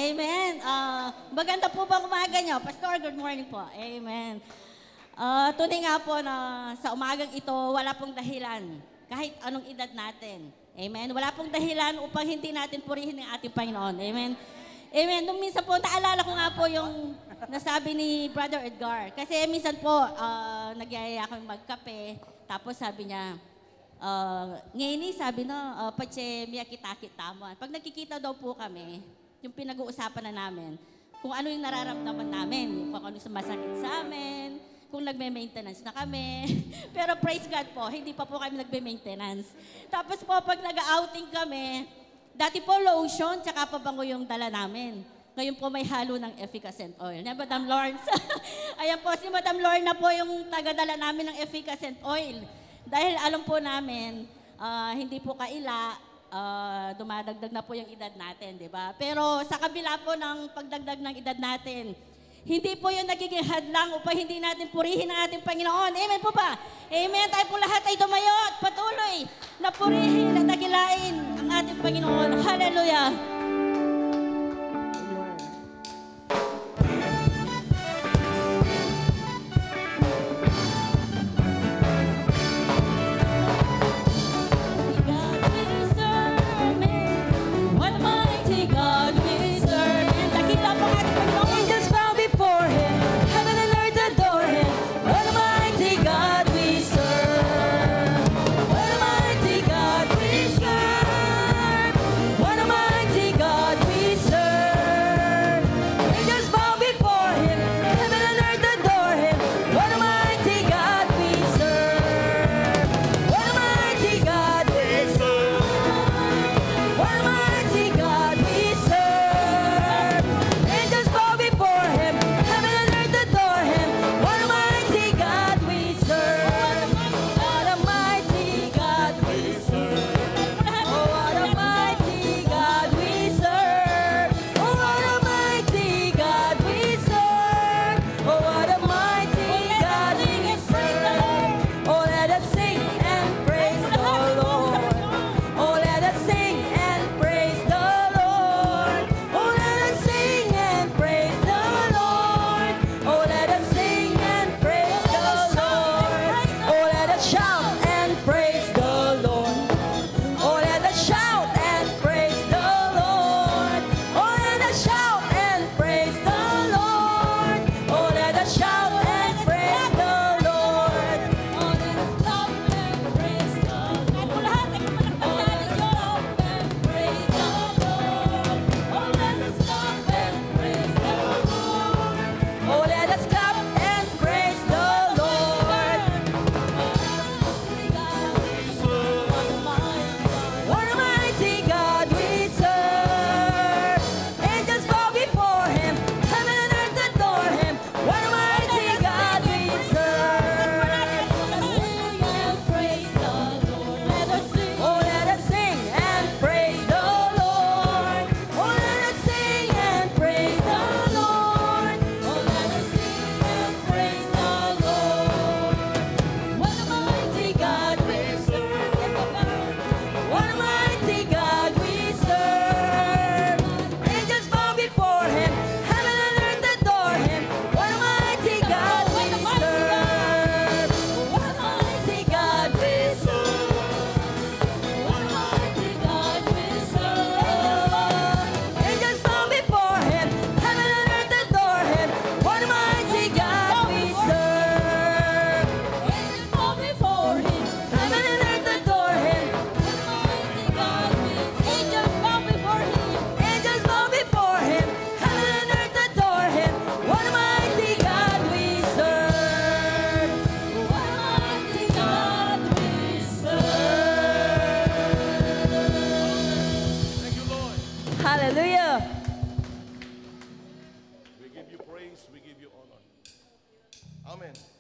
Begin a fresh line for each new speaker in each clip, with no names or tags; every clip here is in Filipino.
Amen. Maganda po bang umaga niyo? Pastor, good morning po. Amen. Tunay nga po na sa umagang ito, wala pong dahilan. Kahit anong edad natin. Amen. Wala pong dahilan upang hindi natin purihin ang ating Panginoon. Amen. Amen. Nung minsan po, naalala ko nga po yung nasabi ni Brother Edgar. Kasi minsan po, nagyayaya kami magkape. Tapos sabi niya, ngayon sabi no, pache miyakita-kita mo. Pag nakikita daw po kami, yung pinag-uusapan na namin, kung ano yung nararamdaman namin, kung ano yung masakit sa amin, kung nagme-maintenance na kami. Pero praise God po, hindi pa po kami nagme-maintenance. Tapos po, pag nag-outing kami, dati po lotion, tsaka pabango yung dala namin. Ngayon po may halo ng efficacent oil. Yan, Madam Lawrence. Ayan po, si Madam Lorna po yung tagadala namin ng efficacent oil. Dahil alam po namin, hindi po kaila, dumadagdag na po yung edad natin, di ba? Pero sa kabila po ng pagdagdag ng edad natin, hindi po yun nagiging hadlang upang hindi natin purihin ang ating Panginoon. Amen po ba? Amen. Tayo po lahat ay tumayo at patuloy na purihin at dakilain ang ating Panginoon. Hallelujah.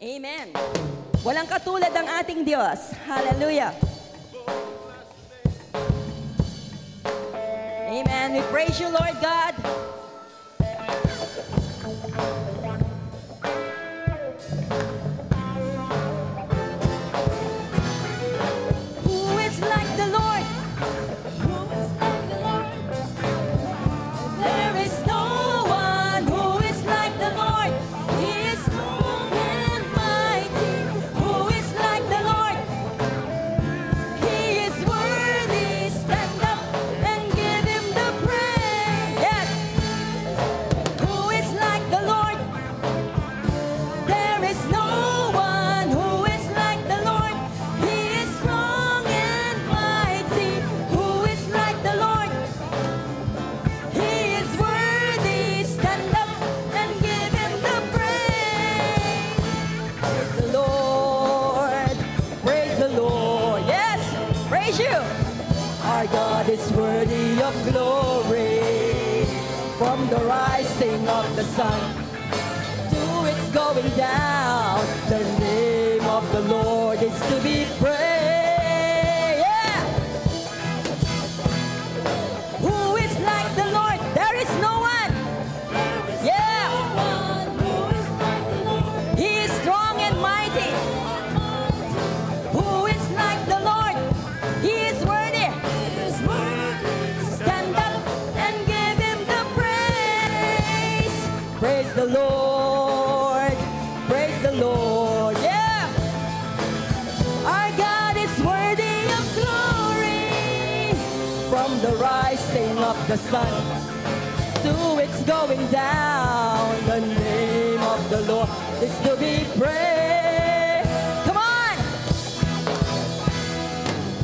Amen. Walang katulad ang ating Diyos. Hallelujah. Amen. We praise you, Lord God. Who is like the Lord? Who is like the Lord? There is no glory from the rising of the sun to its going down. The name of the Lord is to be praised. Yeah. Who is like the Lord? There is no one. Yeah. He is strong and mighty. Who is like the Lord? He is worthy. Stand up and give him the praise. Praise the Lord. Praise the Lord. Yeah. Our God is worthy of glory. From the rising of the sun to its going down, the name of the Lord is to be praised. Come on!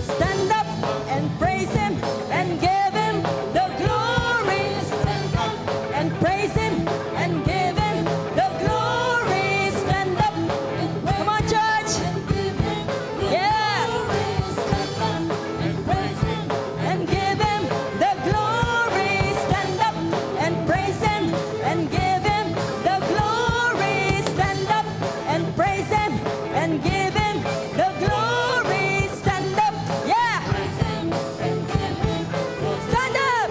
Stand up and praise him and give him the glory. Stand up and praise him and give him the glory. Stand up. Come on, church. Yeah. And give him the glory. Stand up and praise him and give him the glory. Stand up and praise him and give him the glory. Stand up. Yeah. Stand up.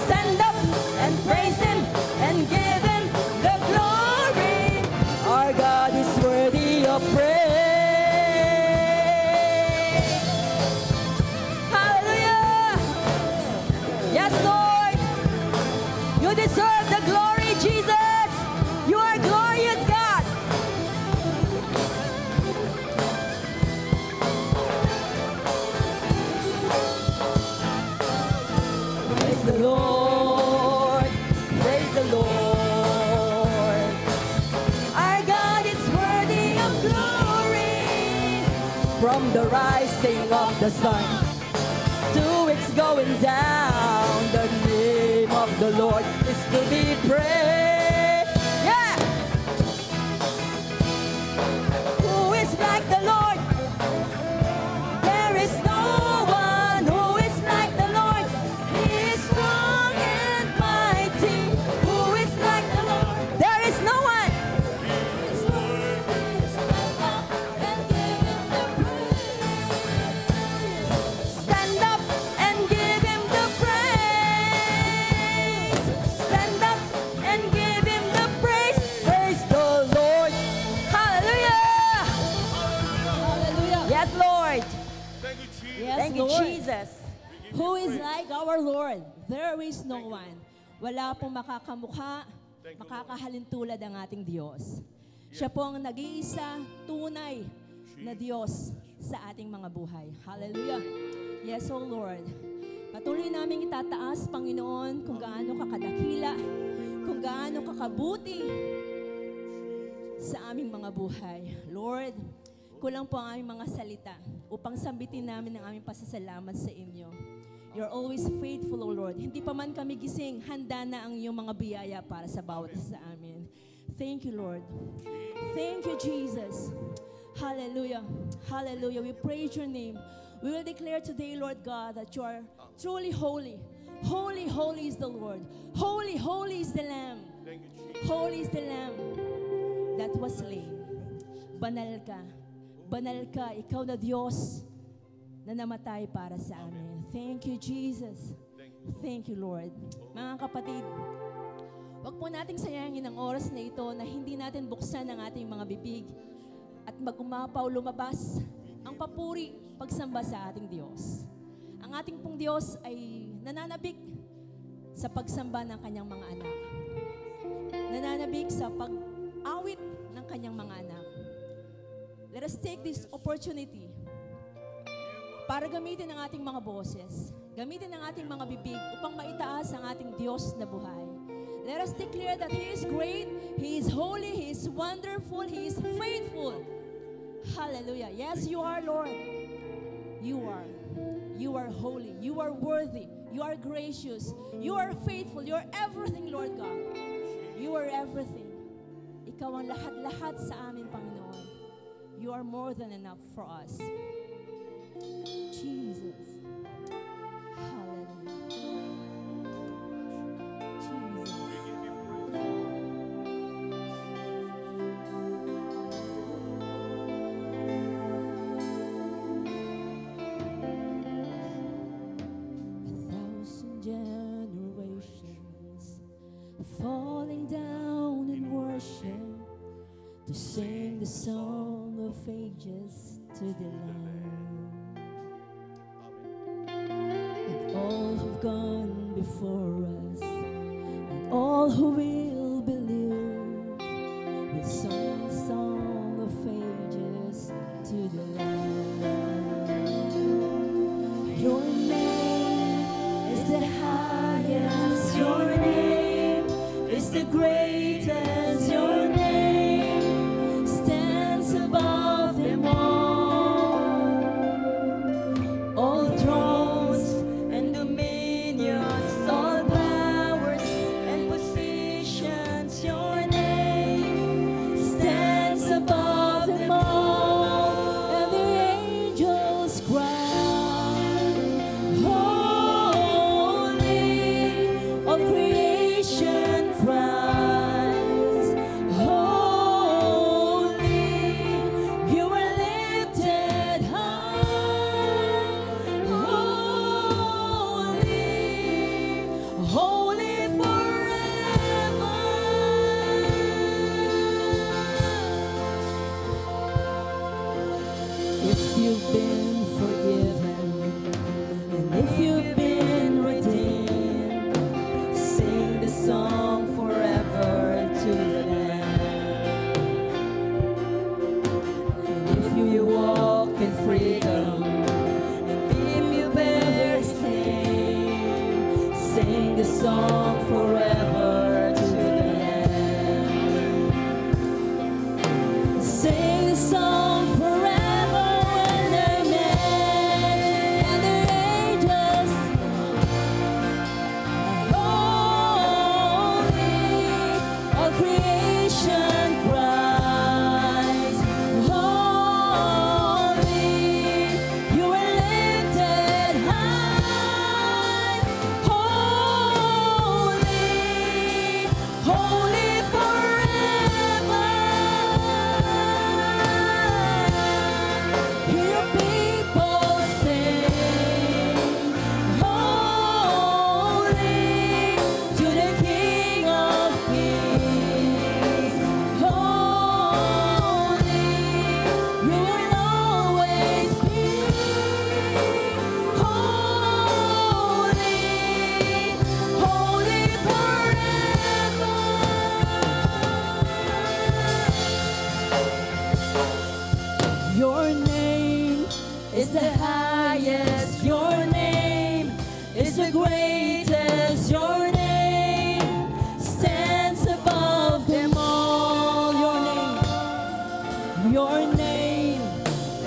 Stand up and praise him and give him the glory. Our God is worthy of praise. Hallelujah. Yes, Lord. You deserve the glory, Jesus. You are glorious, God. Praise the Lord. Praise the Lord. Our God is worthy of glory. From the rising of the sun to its going down, the name of the Lord is to be praised. Yeah. Who is like the Lord? There is no one who is like the Lord. He is strong and mighty. Who is like the Lord? There is no one. Stand up and give him the praise. Stand up and give him the praise. Praise the Lord. Hallelujah.
Hallelujah.
Yes, Lord.
Thank you, Jesus.
Yes,
Thank you,
Lord.
Jesus.
Who is like our Lord? There is no one. Wala pong makakamukha, makakahalin tulad ang ating Diyos. Siya po ang nag-iisa, tunay na Diyos sa ating mga buhay. Hallelujah. Yes, oh Lord. Patuloy namin itataas, Panginoon, kung gaano kakadakila, kung gaano kakabuti sa aming mga buhay. Lord, kulang po ang aming mga salita upang sambitin namin ang aming pasasalamat sa inyo. You're always faithful, O Lord. Hindi pa man kami gising, handa na ang iyong mga biyaya para sa bawat isa sa amin. Thank you, Lord. Thank you, Jesus. Hallelujah. Hallelujah. We praise your name. We will declare today, Lord God, that you are truly holy. Holy, holy is the Lord. Holy, holy is the Lamb.
Thank you, Jesus.
Holy is the Lamb that was slain. Banal ka. Banal ka. Ikaw na Diyos na namatay para sa amin. Thank you, Jesus. Thank you, Lord. Mga kapatid, wag po nating sayangin ang oras na ito na hindi natin buksan ang ating mga bibig at mag-umapaw, lumabas ang papuri, pagsamba sa ating Diyos. Ang ating pong Diyos ay nananabik sa pagsamba ng kanyang mga anak. Nananabik sa pag-awit ng kanyang mga anak. Let us take this opportunity para gamitin ang ating mga boses, gamitin ang ating mga bibig upang maitaas ang ating Diyos na buhay. Let us declare that He is great, He is holy, He is wonderful, He is faithful. Hallelujah. Yes, you are, Lord. You are. You are holy. You are worthy. You are gracious. You are faithful. You are everything, Lord God. You are everything. Ikaw ang lahat-lahat sa amin, Panginoon. You are more than enough for us. Jesus. Hallelujah.
to sing the song of ages to the Lamb. And all who've gone before us, and all who will believe, will sing the song of ages to the Lamb. Your name is the highest, your name is the greatest, your name stands above them all. All thrones and dominions, all powers and positions, your name stands above them all. And the angels cry, holy, all creation cries, holy, you are lifted high, holy, holy forever. If you've been forgiven, and if you've been redeemed, sing the song forever to the Lamb. And if you walk in freedom, and if you bear His name, sing the song forever to the Lamb. Sing the song forever and amen. And the angels holy, all creation cries, holy, you are lifted high, holy, holy forever. Hear people sing, holy, to the King of Kings, holy, you will always be, holy, holy forever. Your name is the highest, your name is the greatest, your name stands above them all. Your name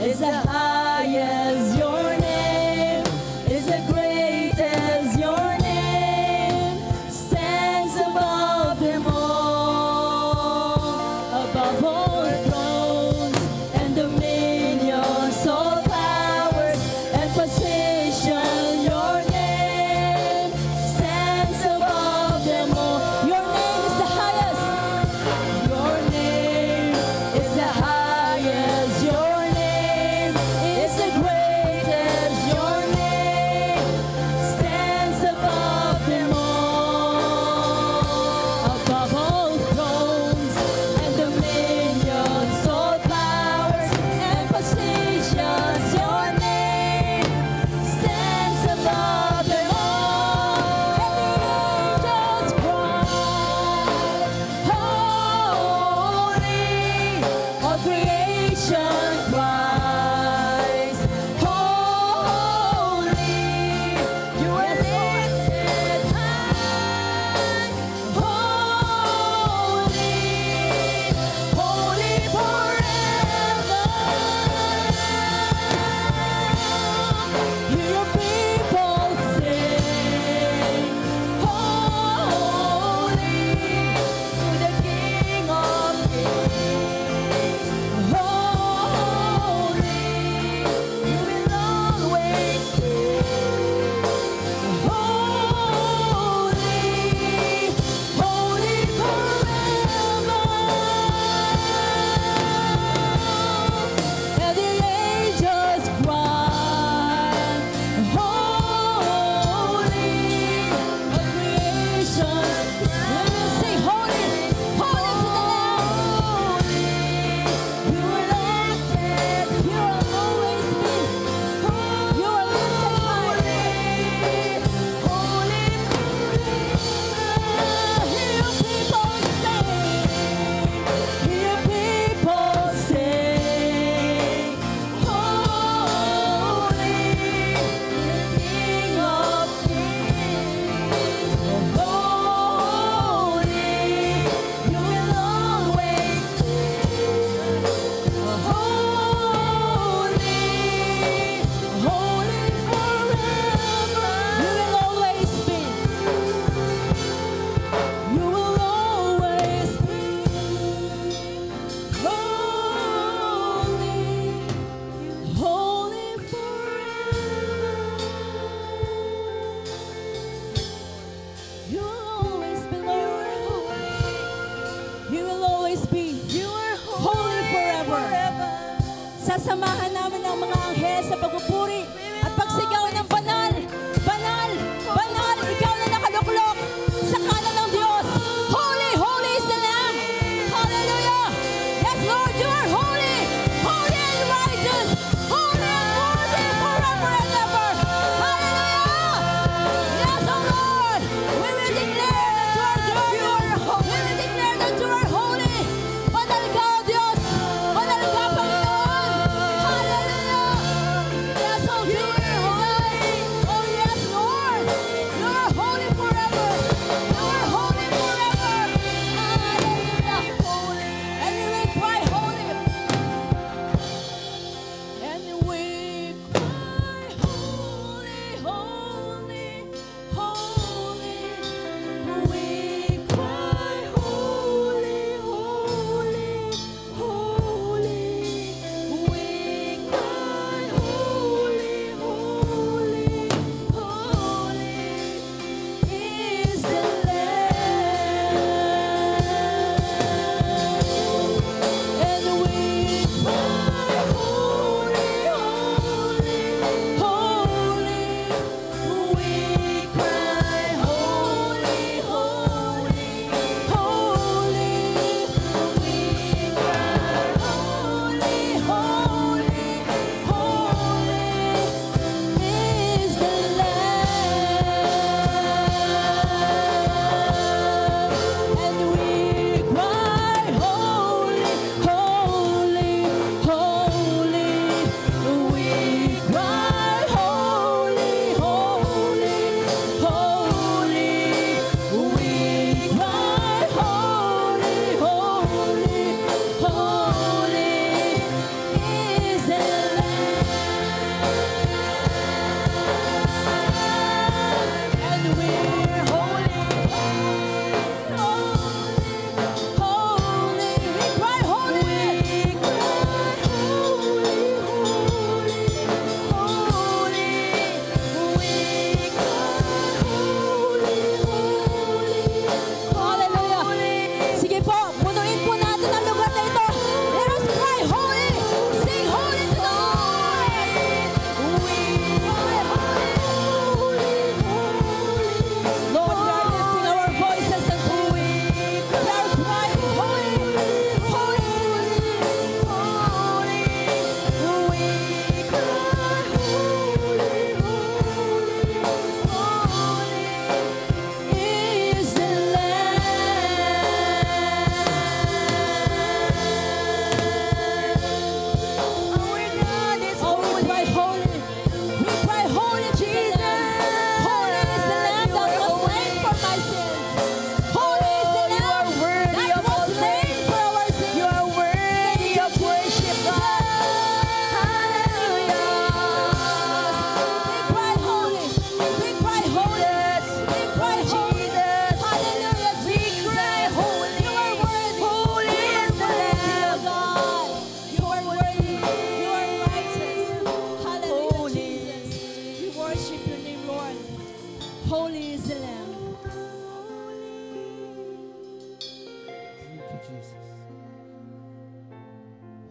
is the highest, your name is the greatest, your name stands above them all, above all thrones and dominions, all powers and positions. Your name stands above them all. Your name is the highest. Your name is the highest. Your name is the greatest. Your name stands above them all, above all thrones and dominions. Sasamahan namin ang mga anghel sa pagpupuri at pagsigaw ng banal, banal, banal, ikaw na nakaluklok sa kanan ng Diyos. Holy, holy is the Lamb. Hallelujah. Yes, Lord, you are holy, holy and righteous, holy and worthy forever and ever. Hallelujah. Yes, oh Lord, we will declare that you are glorious. We will declare that you are holy. Banal ka, O Diyos. Banal ka, Panginoon. Hallelujah. Yes, oh Jesus. Oh yes, Lord. You are holy forever. You are holy forever. Hallelujah. And we will cry holy. And we cry holy, holy, holy. We cry holy, holy, holy. We cry holy, holy, holy is the Lamb. And we cry holy, holy, holy. We cry holy, holy, holy. We cry holy, holy, holy is the Lamb. And we cry holy, holy, holy. We cry holy, holy, holy. We cry holy, holy, holy is the Lamb. And we're holy, holy, we cry holy, we cry holy, holy, we cry holy, hallelujah. Sige po, punuin po natin ang lugar na ito. Let us cry holy, sing holy to the Lord. We cry holy, Lord, we are lifting our voices and we are crying holy, holy, holy. We cry holy, holy is the Lamb. Our God is holy. We cry holy. We cry holy, Jesus. Holy is the Lamb that was slain for my sins. Holy is the Lamb that was slain for our sins. You are worthy of worship, God. Hallelujah. We cry holy. We cry holy. We cry holy. Hallelujah, Jesus. You are worthy. Holy is the Lamb, God. You are worthy. You are righteous. Hallelujah, Jesus. We worship your name, Lord. Holy is the Lamb.
Thank you, Jesus.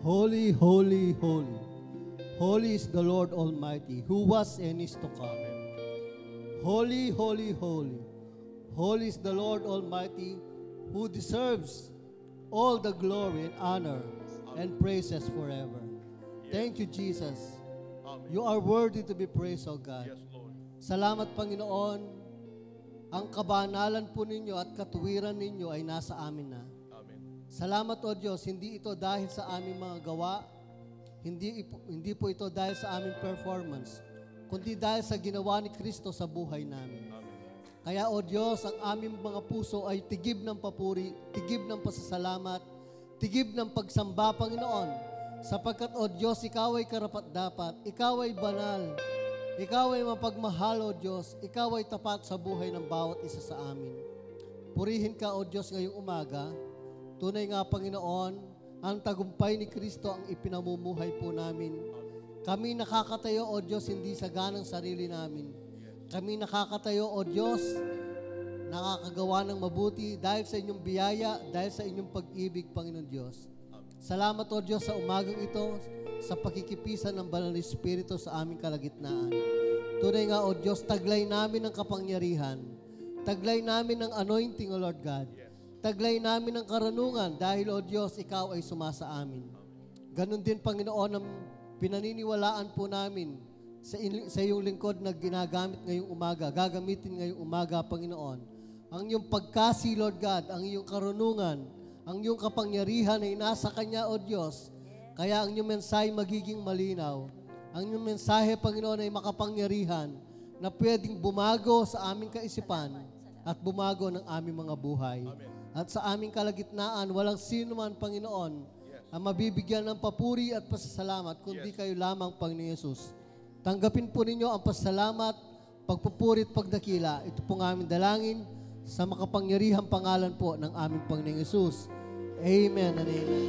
Holy, holy, holy. Holy is the Lord Almighty, who was and is to come. Holy, holy, holy. Holy is the Lord Almighty, who deserves all the glory and honor and praises forever. Thank you, Jesus.
Amen.
You are worthy to be praised, O God.
Yes, Lord.
Salamat, Panginoon. Ang kabanalan po ninyo at katuwiran ninyo ay nasa amin na.
Amen.
Salamat, O Diyos, hindi ito dahil sa aming mga gawa, hindi po ito dahil sa aming performance, kundi dahil sa ginawa ni Kristo sa buhay namin.
Amen.
Kaya, O Diyos, ang aming mga puso ay tigib ng papuri, tigib ng pasasalamat, tigib ng pagsamba, Panginoon, sapagkat, O Diyos, Ikaw ay karapat-dapat, Ikaw ay banal, Ikaw ay mapagmahal, O Diyos, Ikaw ay tapat sa buhay ng bawat isa sa amin. Purihin ka, O Diyos, ngayong umaga. Tunay nga, Panginoon, ang tagumpay ni Kristo ang ipinamumuhay po namin. Kami nakakatayo, O Diyos, hindi sa ganang sarili namin. Kami nakakatayo, O Diyos, nakakagawa ng mabuti dahil sa inyong biyaya, dahil sa inyong pag-ibig, Panginoon Diyos. Salamat, O Diyos, sa umagang ito. sa pakikipisan ng Banal na Espiritu sa aming kalagitnaan. Tunay nga, O Diyos, taglay namin ng kapangyarihan. Taglay namin ng anointing, O Lord God. Taglay namin ng karanungan dahil, O Diyos, Ikaw ay sumasa amin. Ganon din, Panginoon, ang pinaniniwalaan po namin sa iyong lingkod na ginagamit ngayong umaga, gagamitin ngayong umaga, Panginoon. Ang iyong pagkasi, Lord God, ang iyong karunungan, ang iyong kapangyarihan ay nasa Kanya, O Diyos. Kaya ang iyong mensahe magiging malinaw. Ang iyong mensahe, Panginoon, ay makapangyarihan na pwedeng bumago sa aming kaisipan at bumago ng aming mga buhay. At sa aming kalagitnaan, walang sino man, Panginoon, ang mabibigyan ng papuri at pasasalamat, kundi kayo lamang, Panginoon Yesus. Tanggapin po ninyo ang pasasalamat, pagpupuri at pagdakila. Ito pong aming dalangin sa makapangyarihang pangalan po ng aming Panginoon Yesus. Amen and amen.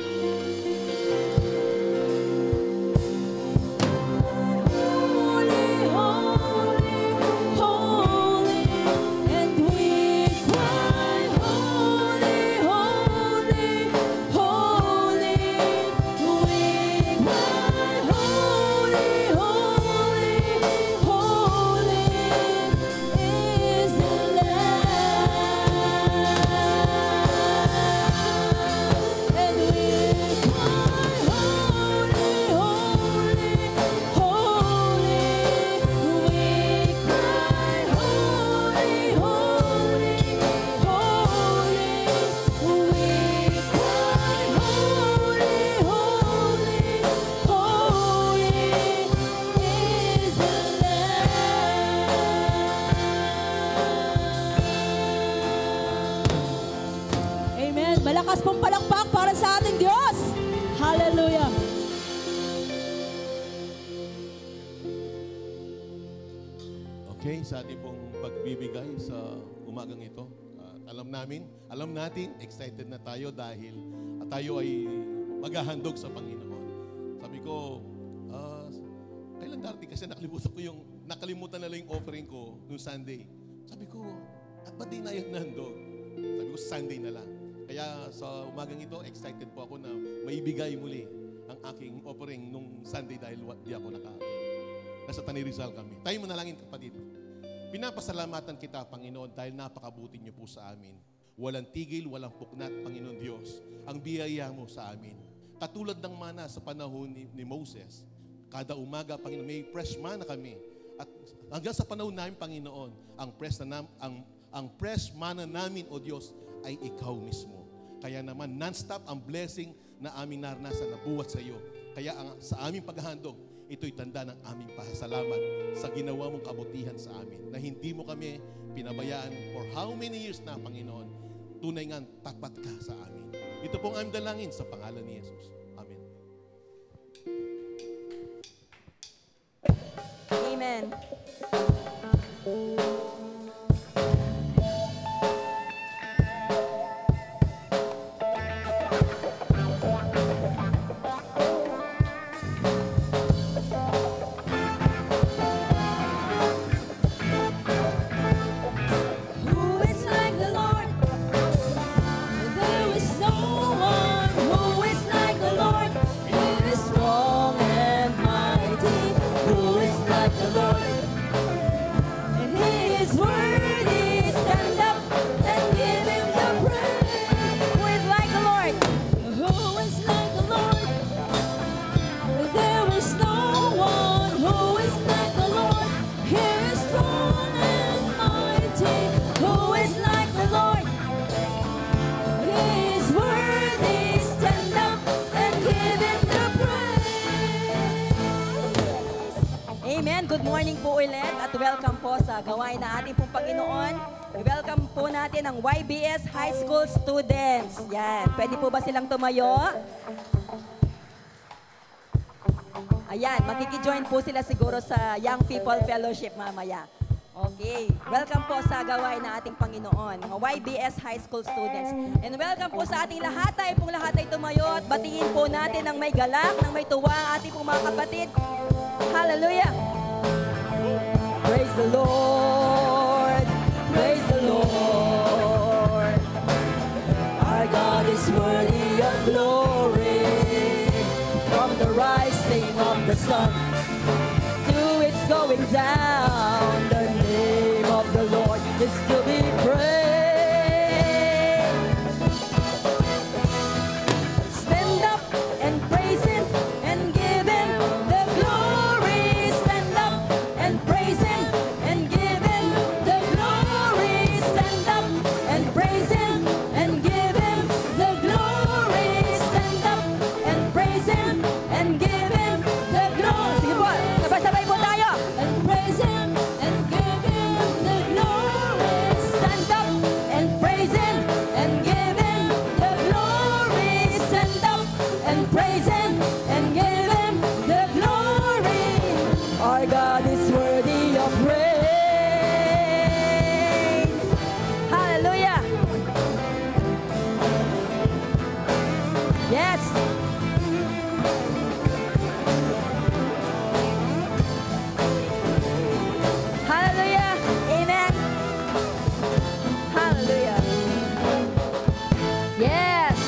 Malakas pong palakpak para sa ating Diyos. Hallelujah.
Okay, sa ating pong pagbibigay sa umagang ito. Alam natin, excited na tayo dahil tayo ay maghahandog sa Panginoon. Sabi ko, kailan darating kasi nakalimutan na lang yung offering ko noong Sunday. Sabi ko, at ba't di na yung nahandog? Sabi ko, Sunday na lang. Kaya sa umagang ito, excited po ako na maibigay muli ang aking offering nung Sunday dahil di ako nasa Tanay Rizal kami. Tayo manalangin, kapatid. Pinapasalamatan kita, Panginoon, dahil napakabuti niyo po sa amin. Walang tigil, walang puknat, Panginoon Diyos, ang biyaya mo sa amin. Katulad ng mana sa panahon ni Moses, kada umaga, Panginoon, may fresh manna kami. At hanggang sa panahon namin, Panginoon, ang fresh manna namin, O Diyos, ay ikaw mismo. Kaya naman, non-stop ang blessing na aming naranasan na buwat sa iyo. Kaya sa aming paghahandog, ito'y tanda ng aming pasasalamat sa ginawa mong kabutihan sa amin. Na hindi mo kami pinabayaan for how many years na, Panginoon. Tunay nga, tapat ka sa amin. Ito pong aming dalangin sa pangalan ni Jesus. Amen.
Amen. Good morning po ulit at welcome po sa gawain na ating pong Panginoon. Welcome po natin ang YBS High School students. Yan, pwede po ba silang tumayo? Ayan, makikijoin po sila siguro sa Young People Fellowship mamaya. Okay, welcome po sa gawain na ating Panginoon, mga YBS High School students. And welcome po sa ating lahat, tayo pong lahat ay tumayo at batiin po natin ng may galak, ng may tuwa ang ating pong mga kapatid. Hallelujah! Praise the Lord, praise the Lord. Our God is worthy of glory from the rising the sun to its going down. The name of the Lord is to be praised. Stand up and praise Him and give Him the glory. Stand up and praise Him and give Him the glory. Stand up and praise Him and give Him the glory. Stand up and praise Him and give Him the glory. Sige po, sabay-sabay po tayo. And praise Him and give Him the glory. Stand up and praise Him and give Him the glory. Stand up and praise Him and give Him the glory. Our God is worthy of praise. Hallelujah. Yes. Hallelujah. Amen. Hallelujah. Yes.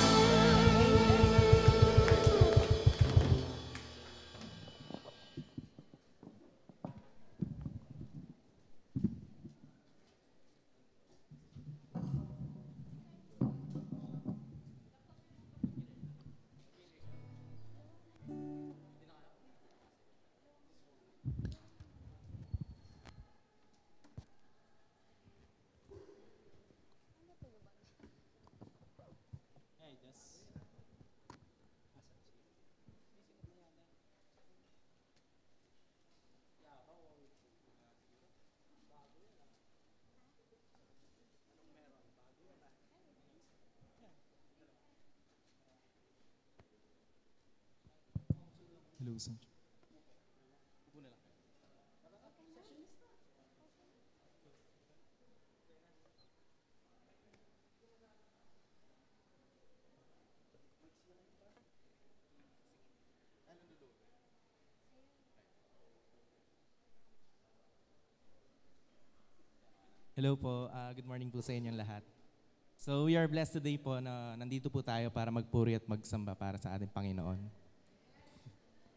Hello, sir. Hello po, good morning po sa inyong lahat. So we are blessed today po na nandito po tayo para magpuri at magsamba para sa ating Panginoon.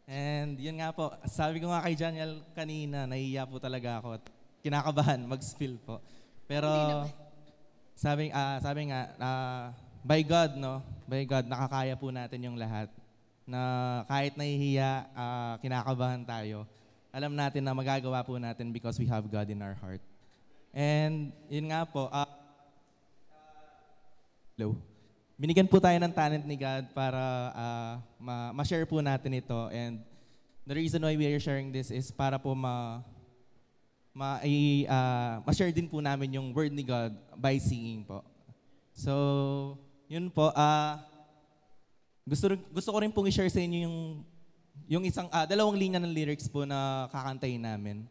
And yun nga po, sabi ko nga kay Janiel kanina, nahihiya po talaga ako at kinakabahan mag-spill po. Pero sabi nga, by God, no? By God, nakakaya po natin yung lahat. Na kahit nahihiya, kinakabahan tayo, alam natin na magagawa po natin because we have God in our heart. And yun nga po, hello. Binigyan po tayo ng talent ni God para ma-share po natin ito. And the reason why we are sharing this is para po ma-share din po namin yung word ni God by singing po. So, yun po. Gusto ko rin pong i-share sa inyo yung isang, dalawang linya ng lyrics po na kakantayin namin.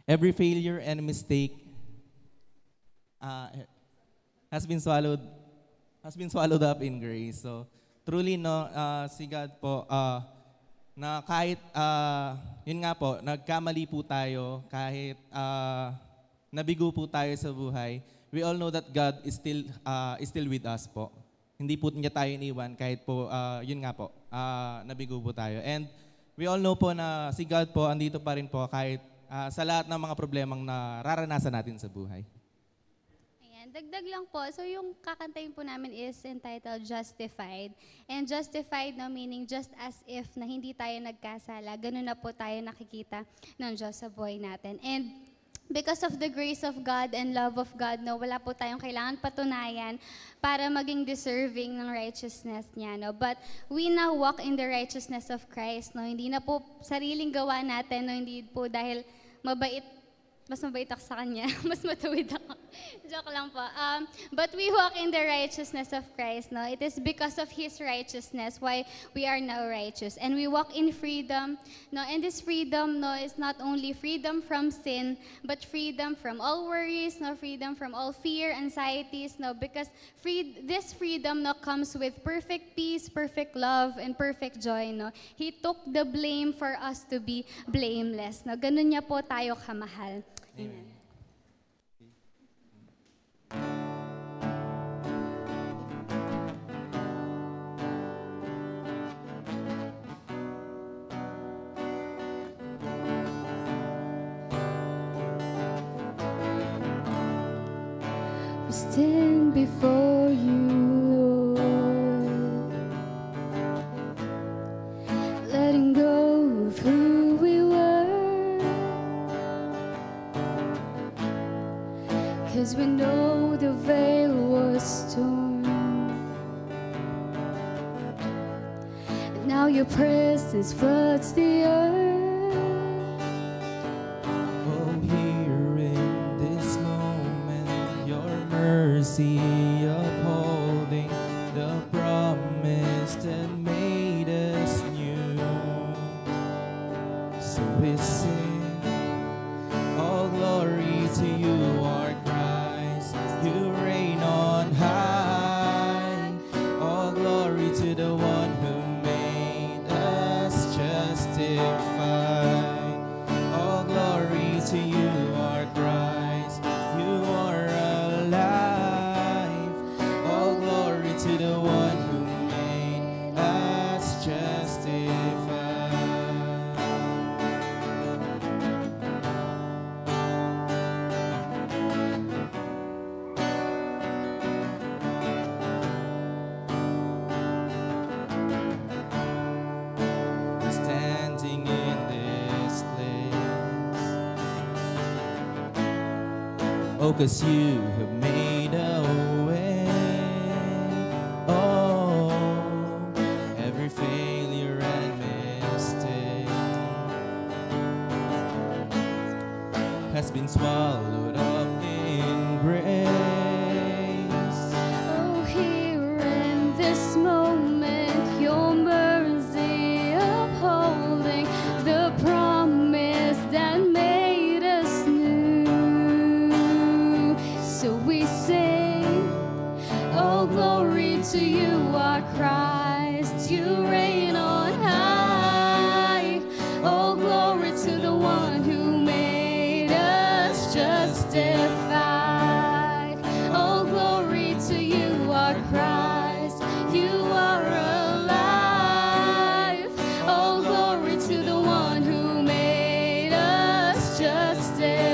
Every failure and mistake has been swallowed up in grace. So truly no, si God po na kahit yun nga po, nagkamali po tayo, kahit nabigo po tayo sa buhay, we all know that God is still with us po. Hindi po niya tayo iniwan kahit po yun nga po, nabigo po tayo. And we all know po na si God po andito pa rin po kahit sa lahat ng mga problemang nararanasan natin sa buhay.
Ayan, dagdag lang po. So yung kakantayin po namin is entitled Justified. And justified, no, meaning just as if na hindi tayo nagkasala. Ganun na po tayo nakikita ng Diyos sa buhay natin. And because of the grace of God and love of God, no, wala po tayong kailangan patunayan para maging deserving ng righteousness niya. No? But we now walk in the righteousness of Christ. No? Hindi na po sariling gawa natin, no? Hindi po dahil mas mabait ako sa Kanya, mas matuwid ako. Joke lang po. But we walk in the righteousness of Christ. No? It is because of His righteousness why we are now righteous. And we walk in freedom. No? And this freedom, no, is not only freedom from sin, but freedom from all worries, no? Freedom from all fear, anxieties. No? Because this freedom, no, comes with perfect peace, perfect love, and perfect joy. No? He took the blame for us to be blameless. No? Ganun niya po tayo kamahal. Amen. stand before you, Lord, letting go of who we were, 'cause we know the veil was torn. Now your presence floods the earth.
Oh, here in this moment, your mercy upholding the promise that made us new. So we sing, all glory to you, our Christ. You reign on high. All glory to the one who made us justified. All glory to you, our Christ. You are alive. All glory to the one who made us justified. Standing in this place, oh, 'cause you have made a way. Oh, every failure and mistake has been swallowed up in grace.
Oh, here in this moment, your mercy upholding the promise that made us new. So we sing, oh, glory to you, our Christ. You reign on high. Oh, glory to the one who made us justified. Oh, glory to you, our Christ. You are alive. Oh, glory to the one who made us justified.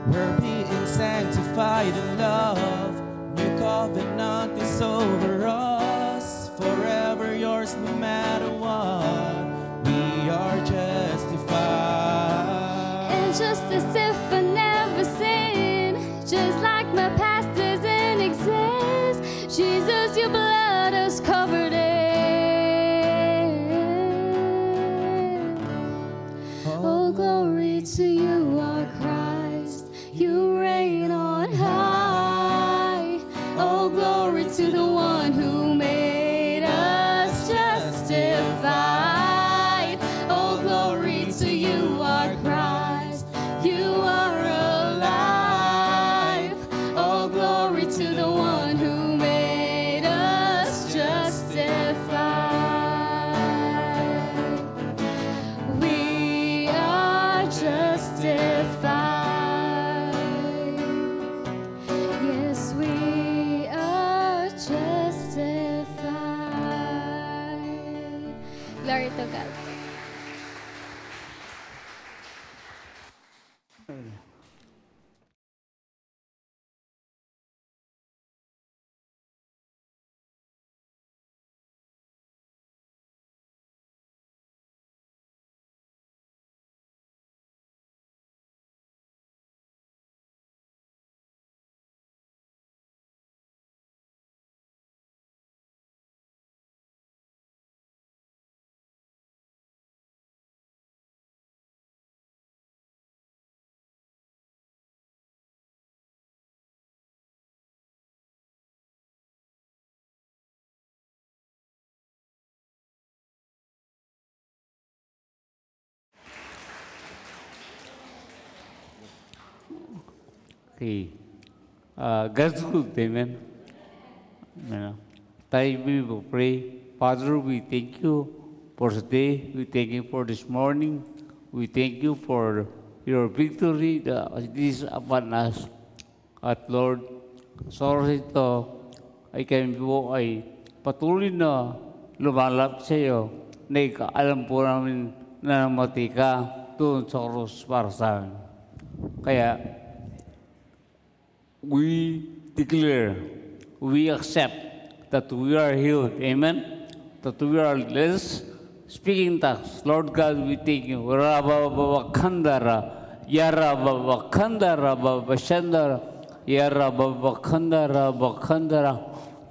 We're being sanctified in love. New covenant is over us. Forever yours, no matter what. We are justified.
And just as if I never sinned, just like my past doesn't exist, Jesus, your blood has covered it. Oh, glory to you, our Christ. You reign on high. Oh, glory to the one who made us justified. Oh, glory to you, our Christ. You are alive. Oh, glory to the one who made us justified. We are justified. Yes, we are justified. Glory to God.
Okay. God's good, amen. Tayo we will pray. Father, we thank you for today. We thank you for this morning. We thank you for your victory that is upon us. At Lord, sorry ito, ay kami po ay patuloy na lumalap sa iyo na alam po namin na namatay ka doon sa krus para sa amin. Kaya, we declare, we accept that we are healed. Amen? That we are less speaking tongues. Lord God, we thank you. Rababakandara, Yarababakandara, Babashandara, Yarababakandara, Bakandara,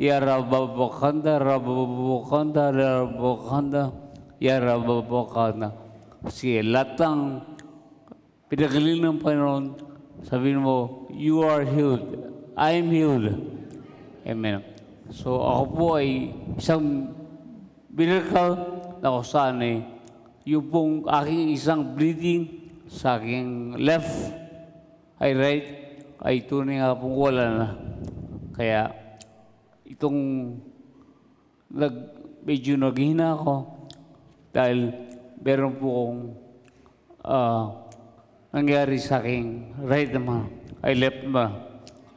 Yarababakandara, Babakandara, Bakandara, Yarababakandara. Sige, lahat ng pinagaling ng Panginoon, sabihin mo, you are healed. I am healed. Amen. So ako po ay isang miracle na kung saan yung pong aking isang bleeding sa aking left ay right ay tunay nga pong wala na. Kaya itong medyo naghihina ako dahil meron po akong nangyari sa aking right naman, ay left naman,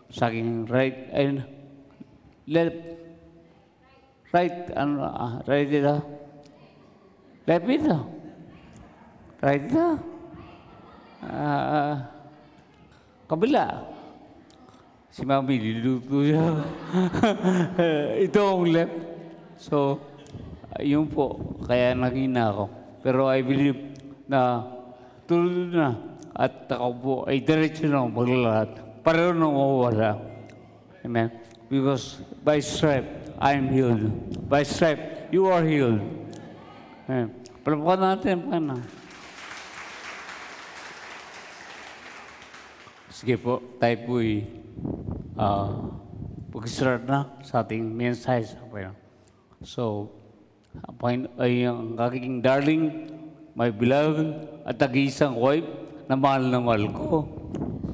sa aking right, ay left, right, right ito, left ito, right ito, kabila, si Mami, niluto siya, ito ang left, so, yun po, kaya nangina ako, pero I believe na tuloy na at ako po ay diretso na maglalakad. Pareho na mawala. Amen. Because by stripe, I am healed. By stripe, you are healed. Amen. Palapakan natin, Panginoon. Sige po, tayo po'y pag-start na sa ating mensahe sa Panginoon. So, ay ang aking darling, my beloved, at nag-iisang wife na mahal ko.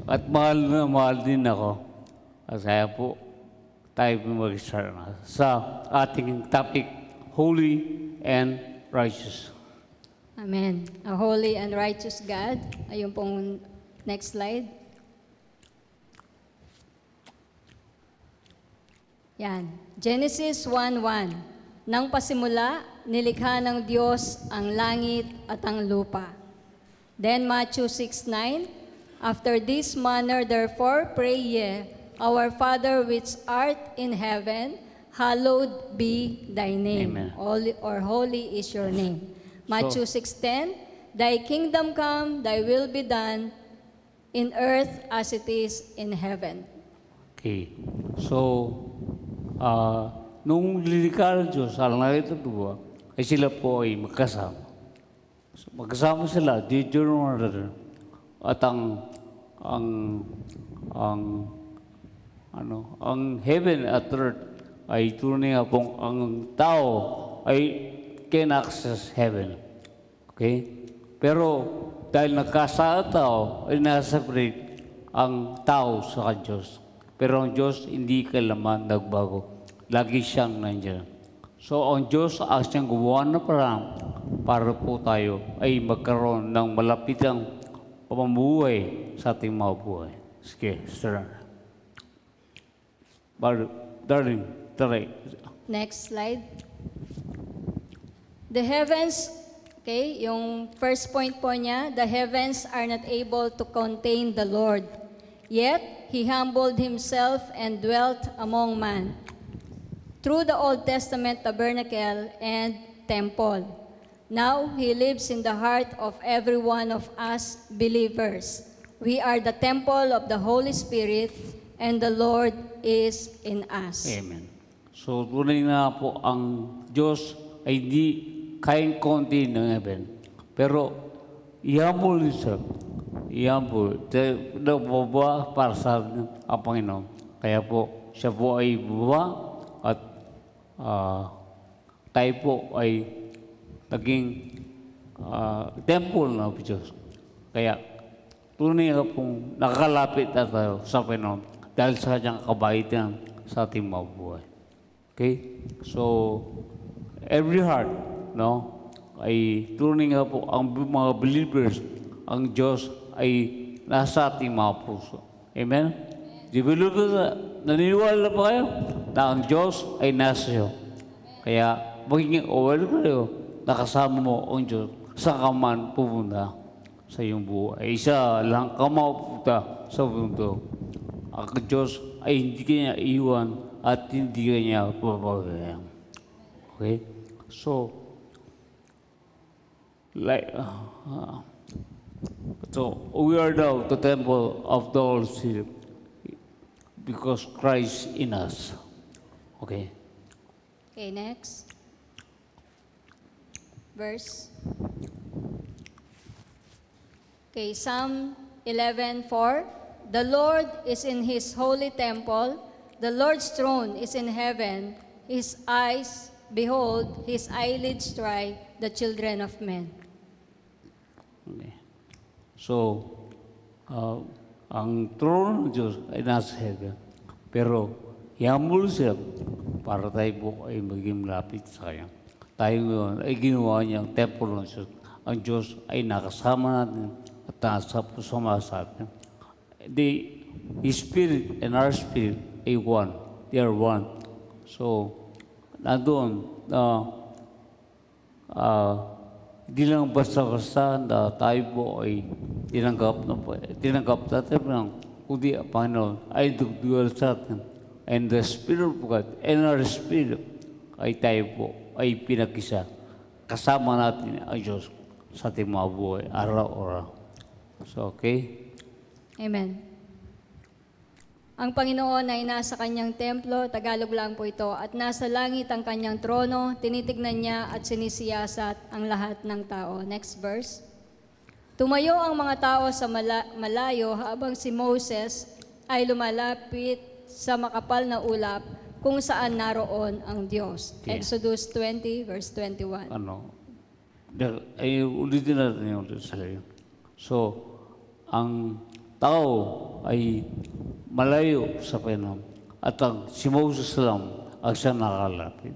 At mahal na mahal din ako. At kaya po, tayo mag-start na sa ating topic, Holy and Righteous.
Amen. A holy and righteous God. Ayun pong next slide. Yan. Genesis 1:1. Nang pasimula, nilikha ng Diyos ang langit at ang lupa. Then Matthew 6:9, after this manner therefore pray ye, our Father which art in heaven, hallowed be thy name.
Amen.
Holy is your name. Matthew 6:10, thy kingdom come, thy will be done in earth as it is in heaven.
Okay. So, nung lilikha ng Diyos sa langit at lupa, ay sila po ay magkasama. So, magkasama sila, di Deuteronomy. At ang heaven at earth ay tunay nga pong ang tao ay can access heaven. Okay? Pero dahil nagkasama tao, ay nasa-separate ang tao sa Diyos. Pero ang Diyos hindi kailanman nagbago. Lagi siyang nandiyan. So, ang Diyos ang siyang gumawa na parang para po tayo ay magkaroon ng malapitang pamumuhay sa ating mga buhay. Sige, sir. Darling, taray.
Next slide. The heavens, okay, yung first point po niya, the heavens are not able to contain the Lord. Yet, He humbled Himself and dwelt among man. Through the Old Testament tabernacle and temple. Now, He lives in the heart of every one of us believers. We are the temple of the Holy Spirit, and the Lord is in us.
Amen. So, tunay na po ang Diyos ay di kayang konti ng heaven. Pero, i-humble siya. I-humble. Nababa para sa ang Panginoon. Kaya po, siya po ay baba at tayo po ay naging temple ng Diyos. Kaya, tunay na pong nakakalapit na tayo sa Panginoon dahil sa kanyang kabaitan sa ating mga buhay. Okay? So, every heart, no, ay tunay nga po ang mga believers, ang Diyos ay nasa ating mga puso. Amen? Naniniwala pa kayo na ang Diyos ay nasa iyo. Kaya magiging aware kayo na kasama mo ang Diyos sa kaman pupunta sa iyong buhay. Isa lang ka mapupunta sa mundo. Ang Diyos ay hindi kanya iwan at hindi kanya papagayan. Okay? So, we are now the temple of the Holy Spirit because Christ in us. Okay?
Okay, next. Verse. Okay, Psalm 11:4. The Lord is in His holy temple. The Lord's throne is in heaven. His eyes behold, His eyelids try the children of men.
Okay. So, ang throne ng Diyos ay nasa heaven. Pero, i-humble siya para tayo po ay maging malapit sa Kanya. Tayo ngayon ay ginawa niyang temple ng Diyos. Ang Diyos ay nakasama natin at nakasama sa atin. His Spirit and our Spirit ay one. They are one. So, nandoon hindi lang basta-basta na tayo po ay tinanggap natin ng kundi ang Panginoon ay dugdugal sa atin. And the Spirit of God and our Spirit ay tayo po ay pinag-isa. Kasama natin ang Diyos sa ating mga buhay, araw-araw. So, okay?
Amen. Ang Panginoon ay nasa kanyang templo, Tagalog lang po ito, at nasa langit ang kanyang trono, tinitignan niya at sinisiyasat ang lahat ng tao. Next verse. Tumayo ang mga tao sa malayo habang si Moses ay lumalapit sa makapal na ulap kung saan naroon ang Diyos.
Okay.
Exodus 20, verse 21.
Ay ulitin natin yung sarili. So, ang tao ay malayo sa Panginoon at si Moses lang ang siya nakalapit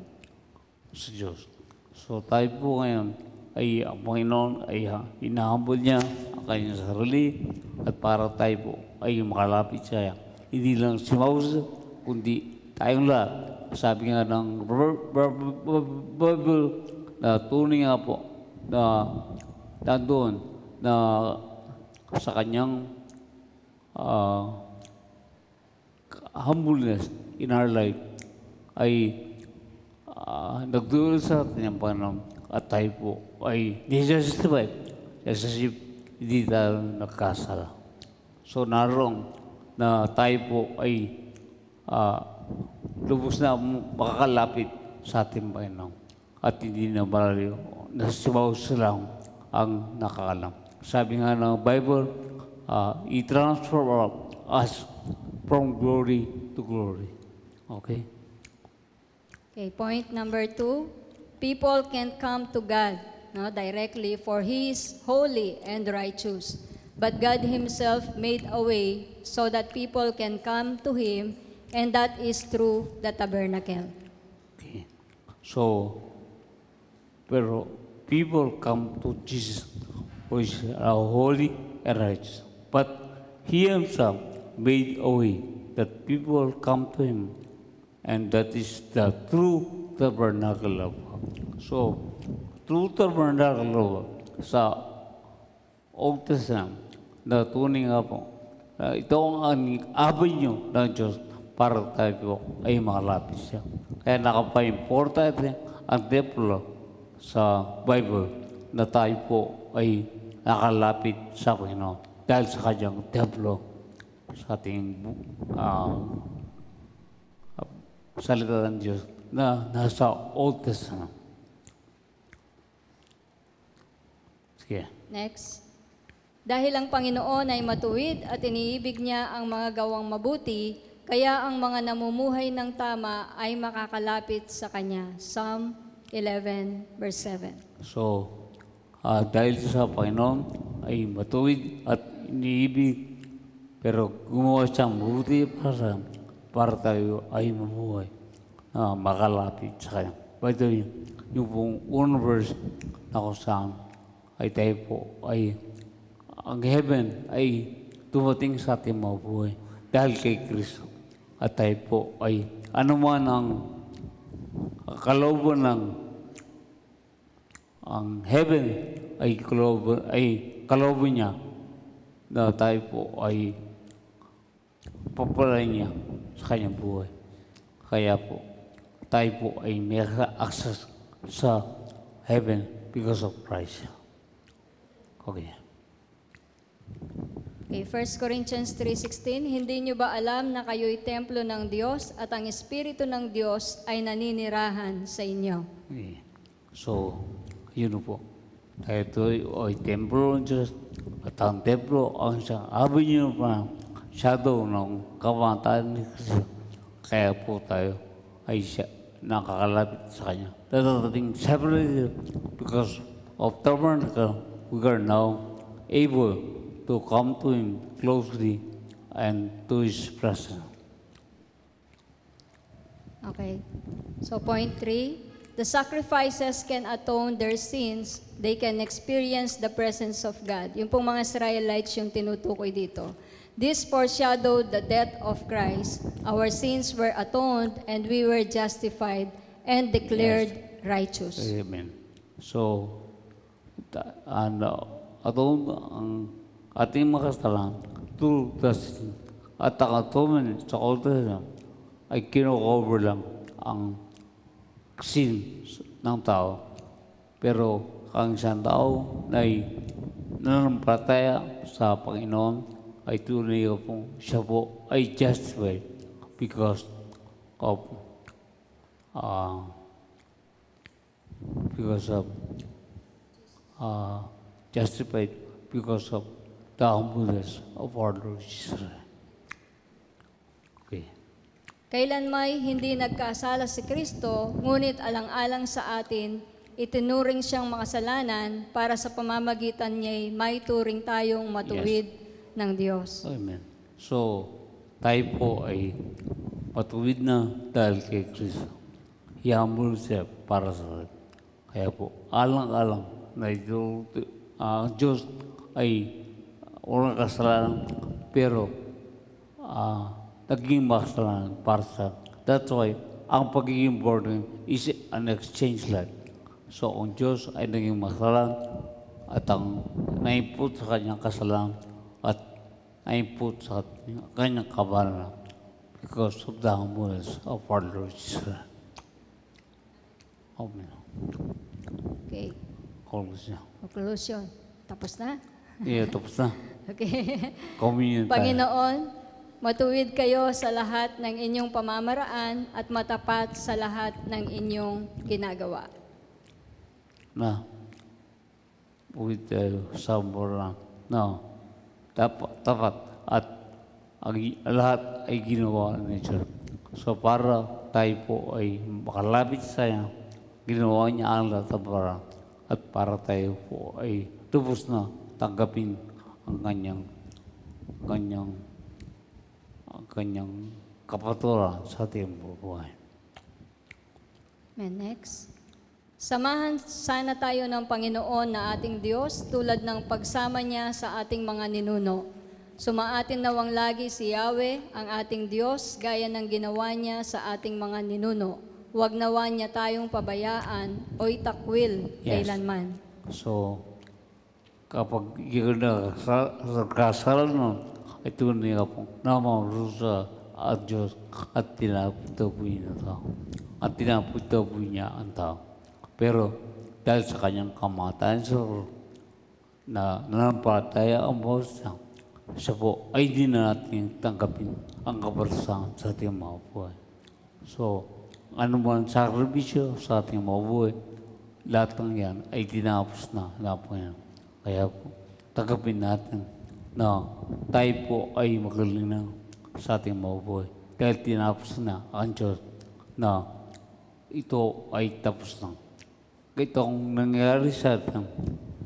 sa Diyos. So tayo po ngayon ay ang Panginoon ay inahambol niya ang kanyang sarili at para tayo po ay makalapit siya. Hindi lang si Moses, kundi tayong lahat. Sabi nga ng Bible na tunay nga po na nandoon na sa kanyang humbleness in our life ay nagdulot sa atin ang Panginoon at tayo po ay nisa-justify kasi hindi tayo nagkasala. So naroon na tayo po ay lubos na makakalapit sa ating Panginoon at hindi na malayo na si Moses lang ang nakakalam. Sabi nga ng Bible, i-transform us from glory to glory. Okay?
Okay, point number 2. People can't come to God directly, for He is holy and righteous. But God Himself made a way so that people can come to Him, and that is through the tabernacle.
Okay. So, pero people come to Jesus, who is holy and righteous. But He Himself made a way that people come to Him, and that is the true tabernacle of God. So, true tabernacle of God sa Old Testament na tunay nga po, ito ang avenue ng Diyos para tayo po ay makalapit siya. Kaya nakapa-importante ang templo sa Bible na tayo po ay nakalapit sa Panginoon dahil sa kanyang templo sa ating salita ng Diyos na nasa Old Testament. Sige.
Next. Dahil ang Panginoon ay matuwid at iniibig niya ang mga gawang mabuti, kaya ang mga namumuhay ng tama ay makakalapit sa Kanya. Psalm 11, verse 7.
So, dahil sa Panginoon ay matuwid at iniibig, pero gumawa siyang mabuti para tayo ay mamuhay na makalapit sa Kanya. By the way, yung pong unang verse na kung saan ay tayo po ay ang heaven ay dumating sa ating mga buhay. dahil kay Kristo. At tayo po ay anuman ang kalooban ng ang heaven ay kalooban niya na tayo po ay papalain niya sa kanyang buhay. Kaya po, tayo po ay may access sa heaven because of Christ. Okay.
Okay, 1 Corinthians 3:16, hindi nyo ba alam na kayo'y templo ng Diyos at ang Espiritu ng Diyos ay naninirahan sa inyo?
Okay. So, yun po. Tayo ito ay templo ng Diyos at ang templo ang isang avenue pa shadow ng kamantaan ni Kristo. Kaya po tayo ay nakakalapit sa Kanya. Dadating separated because of tabernacle, we are now able to come to Him closely and to His presence.
Okay. So point 3, the sacrifices can atone their sins. They can experience the presence of God. Yung pong mga Israelites yung tinutukoy dito. This foreshadowed the death of Christ. Our sins were atoned and we were justified and declared righteous.
Amen. So, atone ang ating mga kasalanan through the sin. At ang atonement sa Old Testament ay kino-cover lang ang sin ng tao. Pero ang isang tao na nananampalataya sa Panginoon ay tunay po siya po ay justified because of justified because of the humbleness of our Lord Jesus. Okay.
Kailan may hindi nagkasala si Kristo, ngunit alang-alang sa atin, itinuring siyang makasalanan para sa pamamagitan niya'y may turing tayong matuwid ng Diyos.
Amen. So, tayo po ay matuwid na dahil kay Kristo. Humble siya para sa atin. Kaya po, alang-alang na ang Diyos ay walang kasalanan, pero naging makasalanan para sa atin. That's why, ang pagiging born is an exchange life. So, ang Diyos ay naging makasalanan at ang na-input sa kanyang kasalanan at na-input sa kanyang kabanalan because of the humbleness of our Lord Jesus. Amen.
Okay. Conclusion. Tapos na?
Yeah, tapos na.
Okay.
Communion tayo.
Panginoon, matuwid kayo sa lahat ng inyong pamamaraan at matapat sa lahat ng inyong ginagawa.
Na, uwid tayo sa mura. No, tapat at lahat ay ginawa ni Diyos. So para tayo po ay makalapit sa Kanya, ginawa niya ang lahat at para tayo po ay tubos na tanggapin ang kanyang kapaturan sa ating buhay.
Next. Samahan sana tayo ng Panginoon na ating Diyos tulad ng pagsama niya sa ating mga ninuno. Sumaatin nawang lagi si Yahweh, ang ating Diyos, gaya ng ginawa niya sa ating mga ninuno. Huwag nawa niya tayong pabayaan o itakwil kailanman.
So, kapag kasal nun, ay tunay ka pong namarusa at Diyos at tinaputaboy na tao. At tinaputaboy niya ang tao. Pero dahil sa kanyang kamatayan na nanampalataya ang Diyos siya po ay di na natin tanggapin ang kaparusahan sa ating mga buhay. So, ano man sakripisyo sa ating mga buhay, lahat ng yan ay tinapos na po yan. Kaya po, tanggapin natin na tayo po ay magaling na sa ating mga buhay. Dahil tinapos na ang Diyos na ito ay tapos na. Itong nangyari sa atin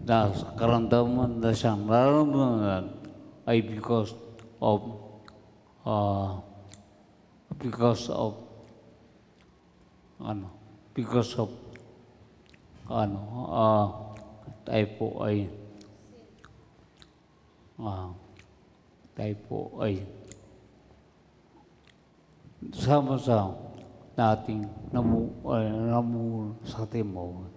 na karamdaman na siyang nararamdaman ay because of tayo po ay sama-sama nating namu sa ating mo.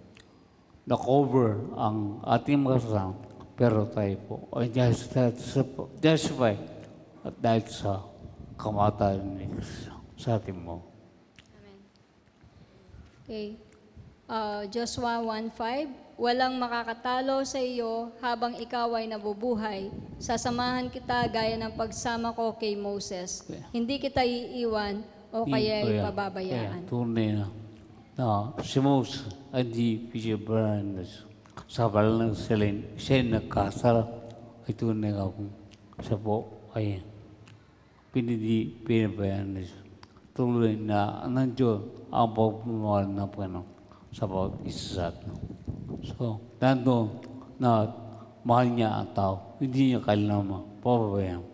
Na-cover ang ating mga kasama, pero tayo po ay justified at dahil sa kamatayan ni Kristo sa ating mo.
Okay. Joshua 1:5, walang makakatalo sa iyo habang ikaw ay nabubuhay. Sasamahan kita gaya ng pagsama ko kay Moses. Hindi kita iiwan o kaya ay pababayaan.
Tunay na si Moses ay di pinabayaan sa balang siya nagkasala ay tunay nga kung siya po ay pinabayaan na siya. Tuloy na nandiyon ang pagmamahal ng Panginoon sa bawat isa sa atin. So, nandun na mahal niya ang tao, hindi niya kailangan pababayaan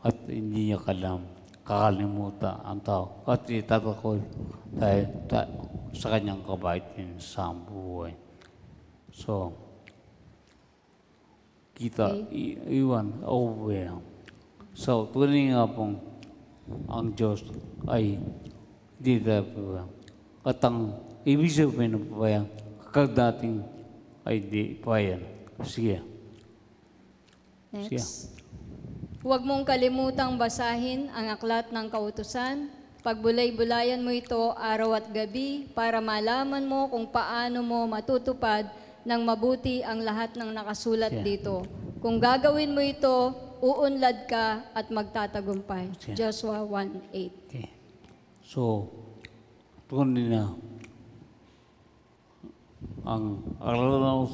at hindi niya kailangan kakalimutan ang tao at itatakoy dahil sa kanyang kabaitan sa buhay. So, kita iwan o so, tunay nga pong ang Diyos ay di tayo at ang ibig sabihin ng pabayaan, kapag dating ay di pabayaan. Sige.
Next. Huwag mong kalimutang basahin ang aklat ng kautusan. Pagbulay-bulayan mo ito araw at gabi para malaman mo kung paano mo matutupad ng mabuti ang lahat ng nakasulat dito. Kung gagawin mo ito, uunlad ka at magtatagumpay. Joshua 1:8.
Okay. So, tunay na ang aral-aral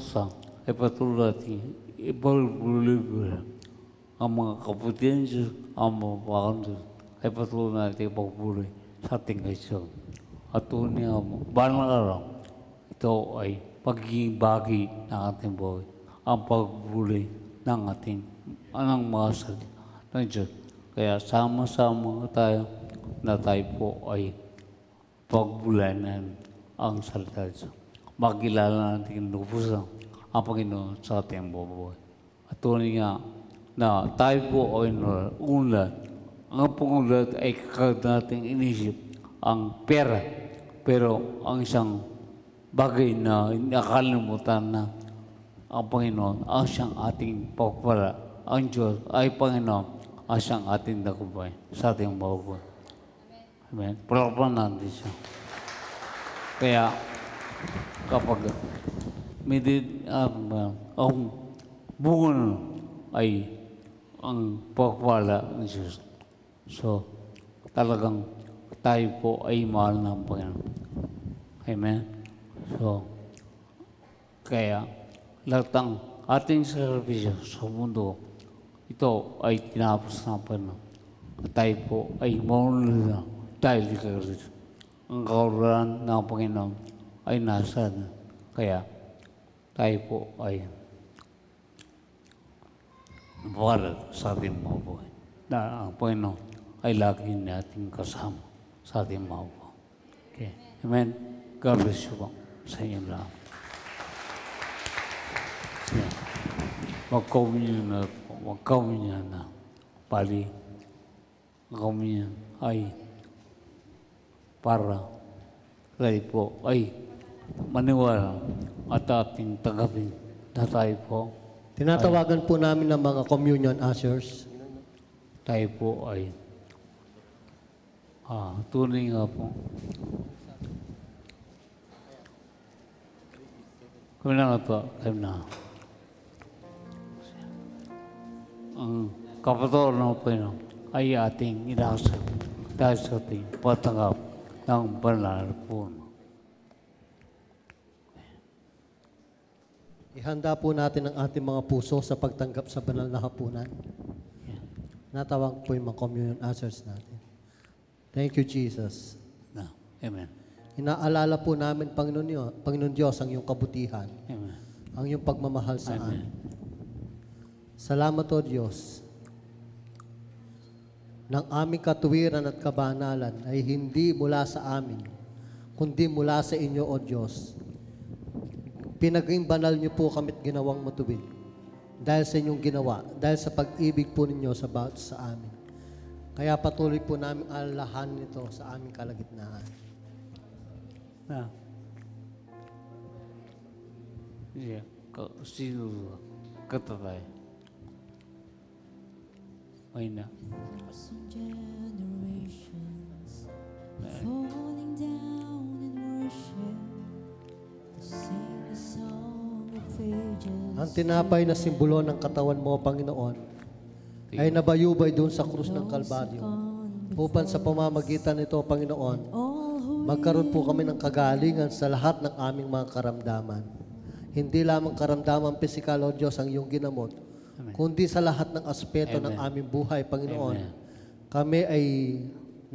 ay patuloy natin ipagbulibulan ang mga kaputihan Diyos, ang mga pakang Diyos ay patuloy natin ipagbuloy sa ating kaisyon. At tunay nga mo, balang araw, ito ay pagiging bagay ng ating buhay, ang pagbuloy ng ating mga salita ng Diyos. Kaya sama-sama tayo na tayo po ay pagbulanan ang salita ng Diyos. Makilala natin lubusan ang Panginoon sa ating buhay. At tunay nga na tayo po ay unlad. Ang pangunlad ay kakag natin inisip ang pera. Pero ang isang bagay na nakalimutan na ang Panginoon ang siyang ating pagpala. Ang Diyos ay Panginoon ang siyang ating nakubay sa ating buhay. Amen. Palapalan natin siya. Kaya kapag may ang bunga ay ang pagpala ng Diyos. So, talagang tayo po ay mahal ng Panginoon. Amen? So, kaya lahat ng ating servisyo sa mundo, ito ay tinapos ng Panginoon. At tayo po ay mahal na dahil di Kristo. Ang kaurahan ng Panginoon ay nasa na. Kaya tayo po ay mawalag sa ating mga buhay. Na ang Panginoon ay lagi natin kasama sa ating mga buhay. Okay. Amen. God bless you po sa inyong lahat. Mag-communion na po. Mag-communion na. Pali. Mag-communion ay para tayo po ay maniwala at ating tagapin na tayo po.
Tinatawagan po namin ng mga communion ushers.
Tayo po ay tunay nga po. Kami na nga po, kami na. Ang kapatid ng Panginoon ay ating inasal dahil sa ating patanggap ng banal po.
Ihanda po natin ang ating mga puso sa pagtanggap sa banal na hapunan. Natawag po yung mga communion ushers natin. Thank you, Jesus.
Na. Amen.
Inaalala po namin, Panginoon Diyos, ang iyong kabutihan,
Amen.
ang iyong pagmamahal sa
Amen.
amin. Salamat, O Diyos, ng aming katuwiran at kabanalan ay hindi mula sa amin, kundi mula sa inyo, O Diyos. Pinaging banal niyo po kami't ginawang matuwid dahil sa inyong ginawa, dahil sa pag-ibig po ninyo sa bawat sa amin. Kaya patuloy po namin alalahan ito sa aming kalagitnaan.
Na. Yeah. Sino katatay? May na.
Generations falling down in worship to sing the song of ages.
Ang tinapay na simbolo ng katawan mo, Panginoon, ay nabayubay doon sa krus ng Kalbaryo. Upang sa pamamagitan nito, Panginoon, magkaroon po kami ng kagalingan sa lahat ng aming mga karamdaman. Hindi lamang karamdaman pisikal, O Diyos, ang iyong ginamot, kundi sa lahat ng aspeto ng aming buhay, Panginoon.
Amen.
Kami ay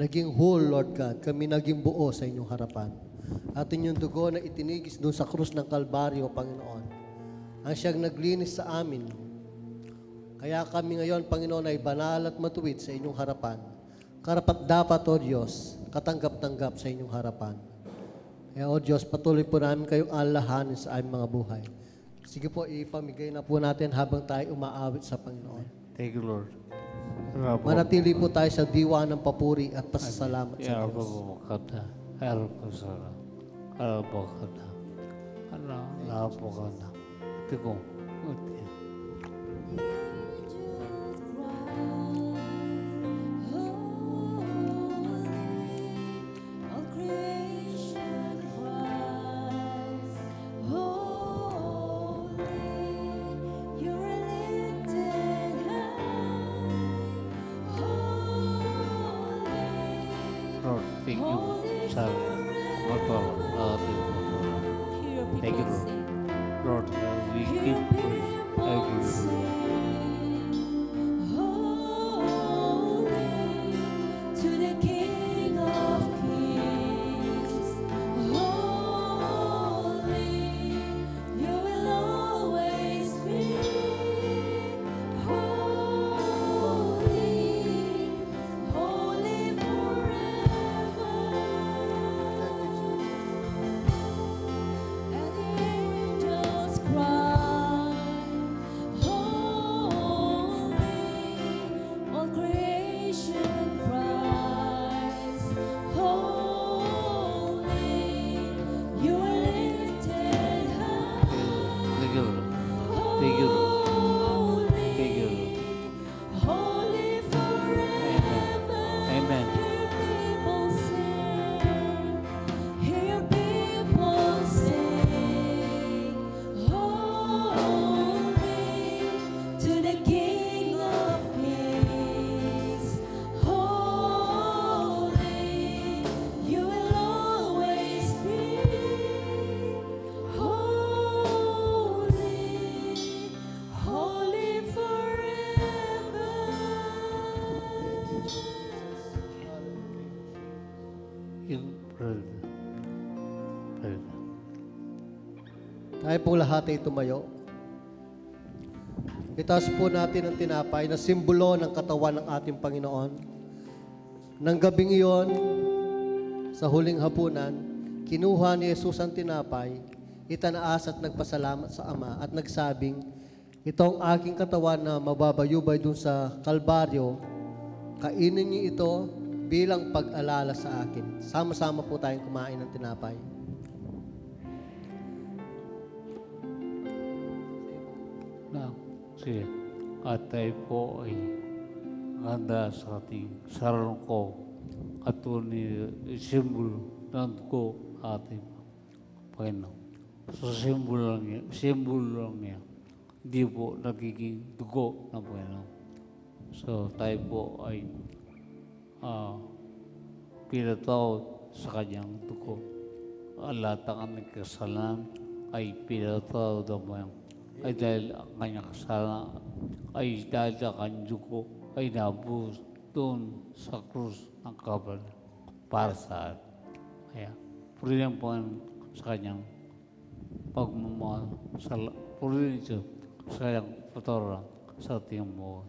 naging whole, Lord God. Kami naging buo sa inyong harapan. At inyong dugo na itinigis doon sa krus ng Kalbaryo, Panginoon, ang siyang naglinis sa amin. Kaya kami ngayon, Panginoon, ay banal at matuwid sa inyong harapan. Karapat dapat, O Diyos, katanggap-tanggap sa inyong harapan. Kaya, O Diyos, patuloy po namin kayong alalahanin sa aming mga buhay. Sige po, ipamigay na po natin habang tayo umaawit sa Panginoon.
Thank you, Lord.
Manatili po tayo sa diwa ng papuri at pasasalamat sa
Ya
Diyos.
Rabakata. Ya Rabakata. Ya Rabakata. Ya Rabakata. Tigong.
All creation cries, holy, you're lifted high, holy,
Lord, thank you. Sorry. Motor. Thank you, Lord. Lord, we give praise. I give you praise.
to the King of Kings, holy, you will always be holy, holy forever. And the angels cry, holy, all creation cries, holy, you are lifted high,
Thank you, Lord. Thank you, Lord. Thank you, Lord.
holy forever.
Amen.
Hear people sing, holy, to the King of Kings, holy, you will always be holy, holy forever.
Yung brother. Brother.
Tayo pong lahat ay tumayo. Itaas po natin ang tinapay na simbolo ng katawan ng ating Panginoon. Nang gabing iyon, sa huling hapunan, kinuha ni Jesus ang tinapay, itanaas at nagpasalamat sa Ama at nagsabing, ito ang aking katawan na mababayubay dun sa Kalbaryo, kainin niyo ito bilang pag-alala sa akin. Sama-sama po tayong kumain ng tinapay.
Na, sige. At tayo po ay handa sa ating sarang ko at ni simbolo ng dugo ating Panginoon. So simbolo lang niya. Hindi po nagiging dugo ng Panginoon. So tayo po ay pinatawad sa kanyang dugo. Ang lahat ng nagkasalanan ay pinatawad ng Panginoon. Ay dahil ang kanyang kasalanan ay dahil sa kanyang dugo ay nabuhos doon sa krus ng Kalbaryo para sa atin. Kaya, purihin po sa kanyang pagmamahal, purihin siya sa kanyang patuloy sa ating buhay.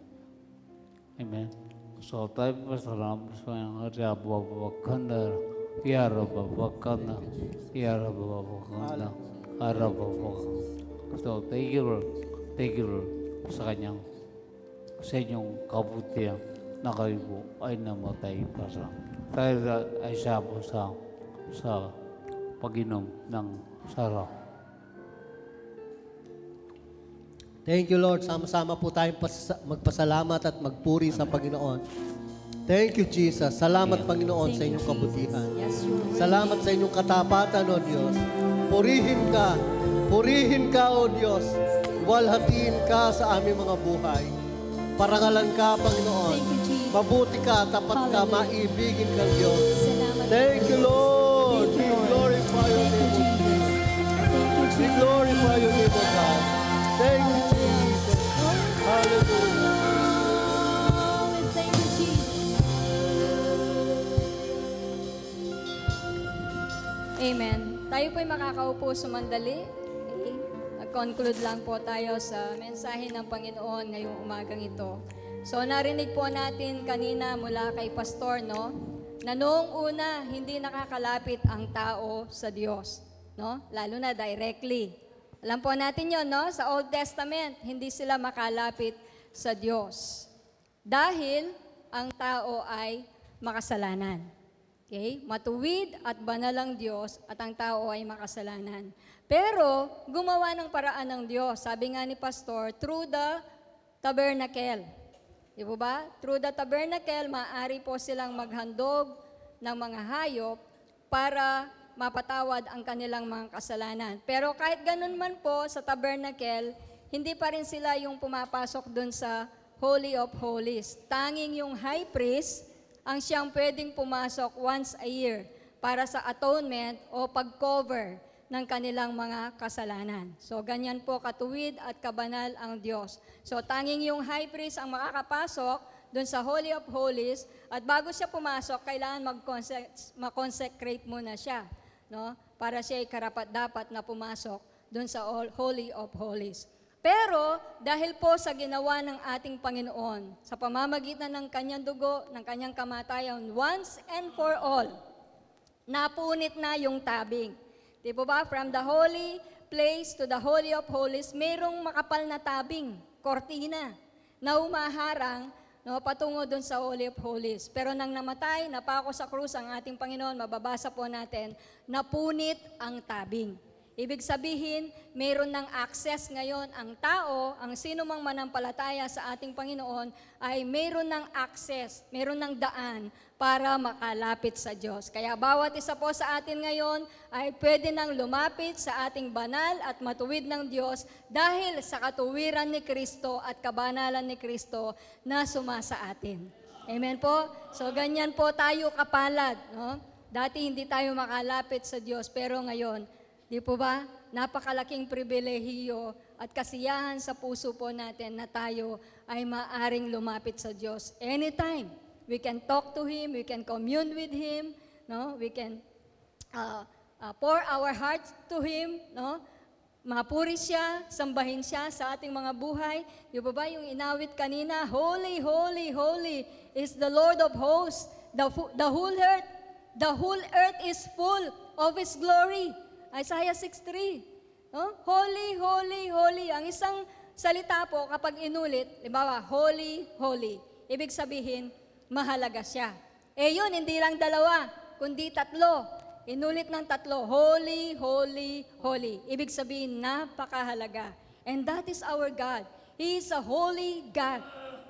Amen. So tayo pasalamat sa kanyang Rababakanda, Yarababakanda, Yarababakanda, Yarababakanda. So, thank you, Lord. Thank you, Lord, sa kanyang, sa inyong kabutihan. na kayo po ay namatay para dahil ay siya po sa pag-inom ng sarap.
Thank you, Lord. Sama-sama po tayong magpasalamat at magpuri sa Panginoon. Thank you, Jesus. Salamat, Panginoon, sa inyong kabutihan. Salamat sa inyong katapatan, O Diyos. Purihin ka, O Diyos. Walhatiin ka sa aming mga buhay. Parangalan ka, Panginoon. Mabuti ka, tapat ka, maibigin ka, Diyos. Thank you, Lord. We glorify your name, O Jesus. We glorify your name, O God. Thank you, Jesus. Hallelujah.
Amen. Tayo po'y makakaupo sumandali. Okay. Nag-conclude lang po tayo sa mensahe ng Panginoon ngayong umagang ito. So narinig po natin kanina mula kay Pastor, no? Na noong una, hindi nakakalapit ang tao sa Diyos. No? Lalo na directly. Alam po natin yon, no? Sa Old Testament, hindi sila makalapit sa Diyos. Dahil ang tao ay makasalanan. Okay? Matuwid at banal ang Diyos at ang tao ay makasalanan. Pero, gumawa ng paraan ng Diyos. Sabi nga ni Pastor, through the tabernacle. Di ba? Through the tabernacle, maaari po silang maghandog ng mga hayop para mapatawad ang kanilang mga kasalanan. Pero kahit ganun man po sa tabernacle, hindi pa rin sila yung pumapasok dun sa Holy of Holies. Tanging yung high priest ang siyang pwedeng pumasok once a year para sa atonement o pag-cover ng kanilang mga kasalanan. So, ganyan po katuwid at kabanal ang Diyos. So, tanging yung high priest ang makakapasok doon sa Holy of Holies at bago siya pumasok, kailangan mag-consecrate muna siya, no? Para siya ay karapat-dapat na pumasok doon sa Holy of Holies. Pero dahil po sa ginawa ng ating Panginoon, sa pamamagitan ng kanyang dugo, ng kanyang kamatayan, once and for all, napunit na yung tabing. Di ba? From the holy place to the Holy of Holies, mayroong makapal na tabing, kortina, na humaharang, no, patungo dun sa Holy of Holies. Pero nang namatay, napako sa krus ang ating Panginoon, mababasa po natin, napunit ang tabing. Ibig sabihin, mayroon ng access ngayon ang tao, ang sino mang manampalataya sa ating Panginoon, ay mayroon ng access, mayroon ng daan para makalapit sa Diyos. Kaya bawat isa po sa atin ngayon ay pwede nang lumapit sa ating banal at matuwid ng Diyos dahil sa katuwiran ni Kristo at kabanalan ni Kristo na sumasa atin. Amen po? So ganyan po tayo kapalad. No? Dati hindi tayo makalapit sa Diyos, pero ngayon, di po ba? Napakalaking pribilehiyo at kasiyahan sa puso po natin na tayo ay maaring lumapit sa Diyos. Anytime, we can talk to Him, we can commune with Him, no? We can pour our hearts to Him, no? Mapuri siya, sambahin siya sa ating mga buhay. Di ba ba yung inawit kanina? Holy, holy, holy is the Lord of hosts. The whole earth is full of His glory. Isaiah 6:3. No? Holy, holy, holy. Ang isang salita po kapag inulit, halimbawa, holy, holy. Ibig sabihin, mahalaga siya. Yun, hindi lang dalawa, kundi tatlo. Inulit ng tatlo, holy, holy, holy. Ibig sabihin, napakahalaga. And that is our God. He is a holy God.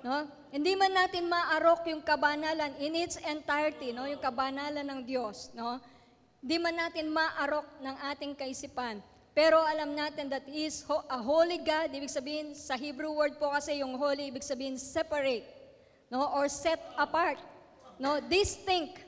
No? Hindi man natin maarok yung kabanalan in its entirety, no? Yung kabanalan ng Diyos, no? Di man natin maarok ng ating kaisipan. Pero alam natin that He is a holy God. Ibig sabihin, sa Hebrew word po kasi yung holy, ibig sabihin separate, no? Or set apart, no? Distinct,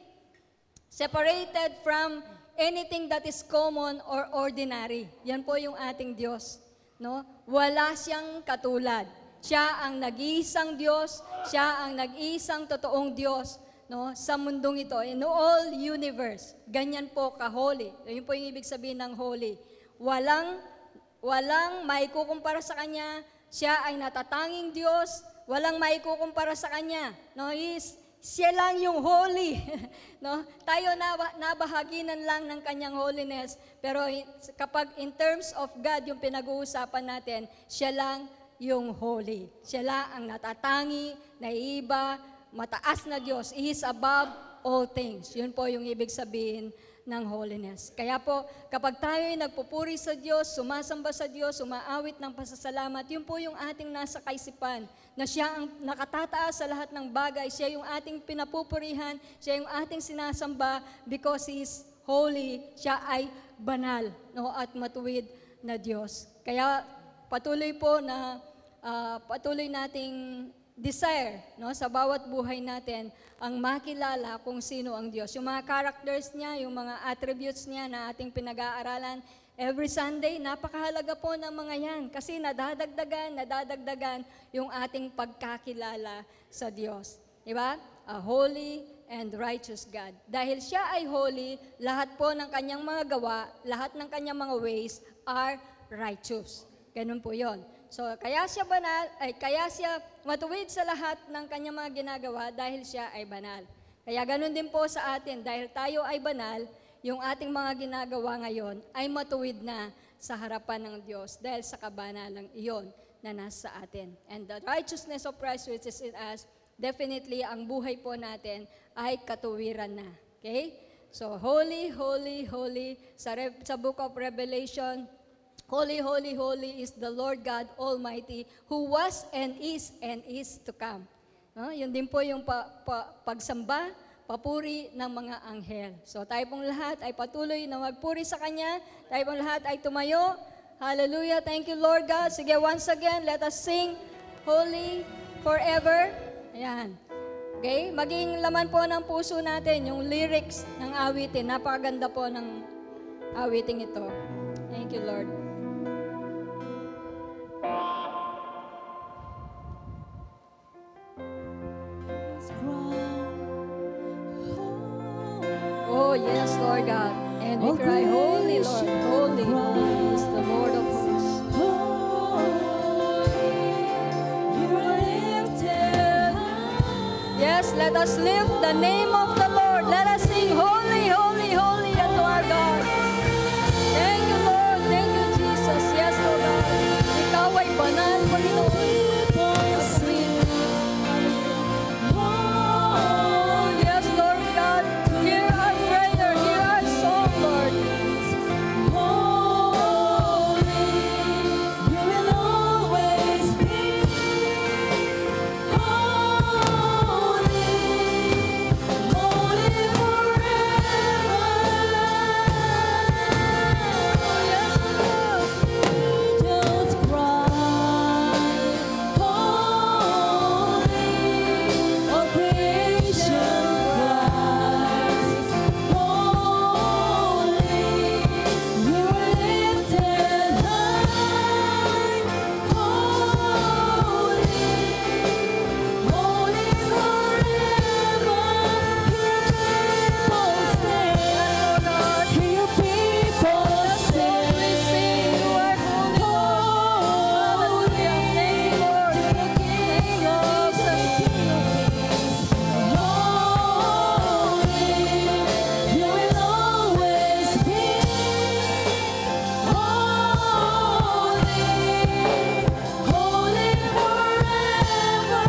separated from anything that is common or ordinary. Yan po yung ating Diyos, no? Wala siyang katulad. Siya ang nag-iisang Diyos, siya ang nag-iisang totoong Diyos, no, sa mundong ito, in all universe. Ganyan po ka-holy. Yun po yung ibig sabihin ng holy. Walang maikukumpara sa Kanya. Siya ay natatanging Diyos. Walang maikukumpara sa Kanya. No, siya lang yung holy. No? Tayo nabahaginan lang ng Kanyang holiness. Pero kapag in terms of God, yung pinag-uusapan natin, siya lang yung holy. Siya lang ang natatangi, naiiba, mataas na Diyos. He is above all things. Yun po yung ibig sabihin ng holiness. Kaya po, kapag tayo ay nagpupuri sa Diyos, sumasamba sa Diyos, umaawit ng pasasalamat, yun po yung ating nasa kaisipan, na siya ang nakatataas sa lahat ng bagay, siya yung ating pinapupurihan, siya yung ating sinasamba because He is holy, siya ay banal, no, at matuwid na Diyos. Kaya patuloy po na patuloy nating desire, no, sa bawat buhay natin ang makilala kung sino ang Diyos. Yung mga characters niya, yung mga attributes niya na ating pinag-aaralan every Sunday, napakahalaga po ng mga yan kasi nadadagdagan yung ating pagkakilala sa Diyos. Diba? A holy and righteous God. Dahil siya ay holy, lahat po ng kanyang mga gawa, lahat ng kanyang mga ways are righteous. Ganun po yon. So, kaya siya banal, kaya siya matuwid sa lahat ng kanyang mga ginagawa dahil siya ay banal. Kaya ganun din po sa atin, dahil tayo ay banal, yung ating mga ginagawa ngayon ay matuwid na sa harapan ng Diyos dahil sa kabanalang iyon na nasa atin. And the righteousness of Christ which is in us, definitely ang buhay po natin ay katuwiran na. Okay? So, holy, holy, holy. Sa book of Revelation, holy, holy, holy is the Lord God Almighty who was and is to come. Yun din po yung pagsamba, papuri ng mga anghel. So tayo pong lahat ay patuloy na magpuri sa Kanya. Tayo pong lahat ay tumayo. Hallelujah. Thank you, Lord God. Sige, once again, let us sing Holy Forever. Ayan. Okay? Maging laman po ng puso natin yung lyrics ng awitin. Napakaganda po ng awiting ito. Thank you, Lord. Oh, yes, Lord God. And we cry, Holy Lord, holy, holy is the Lord of hosts. Yes, let us lift the name of the Lord. Let us sing, Holy, holy, holy unto our God. Thank you, Lord. Thank you, Jesus. Yes, Lord God. Ikaw ay banal, Panginoon. Yes, Lord God. Hear our prayer. Hear our song, Lord. Holy, you will always be. Holy, holy forever. Yes, Lord. Don't cry. Holy, all creation cries. Holy, you are lifted high. Holy, holy forever. Hear your people say, you are holy. Thank you, Lord. King of kings. Holy, you will always be. Holy, holy forever.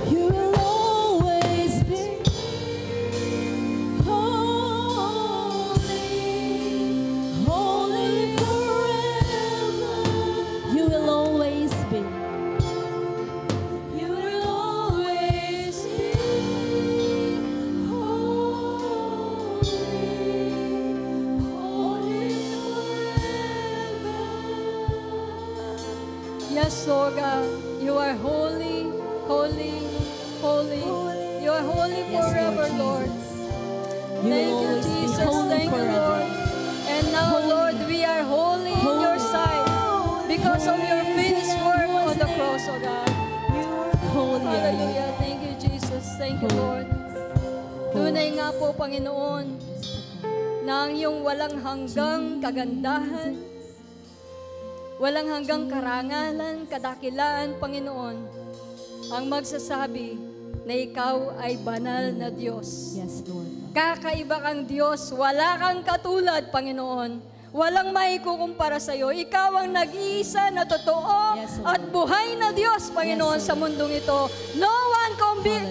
You will always be. Holy, holy forever. You will always be. You will always be. Holy, forever. Yes, Lord God, you are holy, holy, holy. You are holy forever, Lord. Thank you, Jesus. Thank you, Lord. And now, Lord, we are holy in your sight because of your finished work on the cross, oh God. Hallelujah. Thank you, Jesus. Thank you, Lord. Tunay nga po, Panginoon, na ang iyong walang hanggang kagandahan, walang hanggang karangalan, kadakilaan, Panginoon, ang magsasabi na ikaw ay banal na Diyos.
Yes, Lord.
Kakaiba kang Diyos, wala kang katulad, Panginoon. Walang maikukumpara sa iyo. Ikaw ang nag-iisa na totoo
Yes, Lord.
at buhay na Diyos, Panginoon, sa mundong ito. No one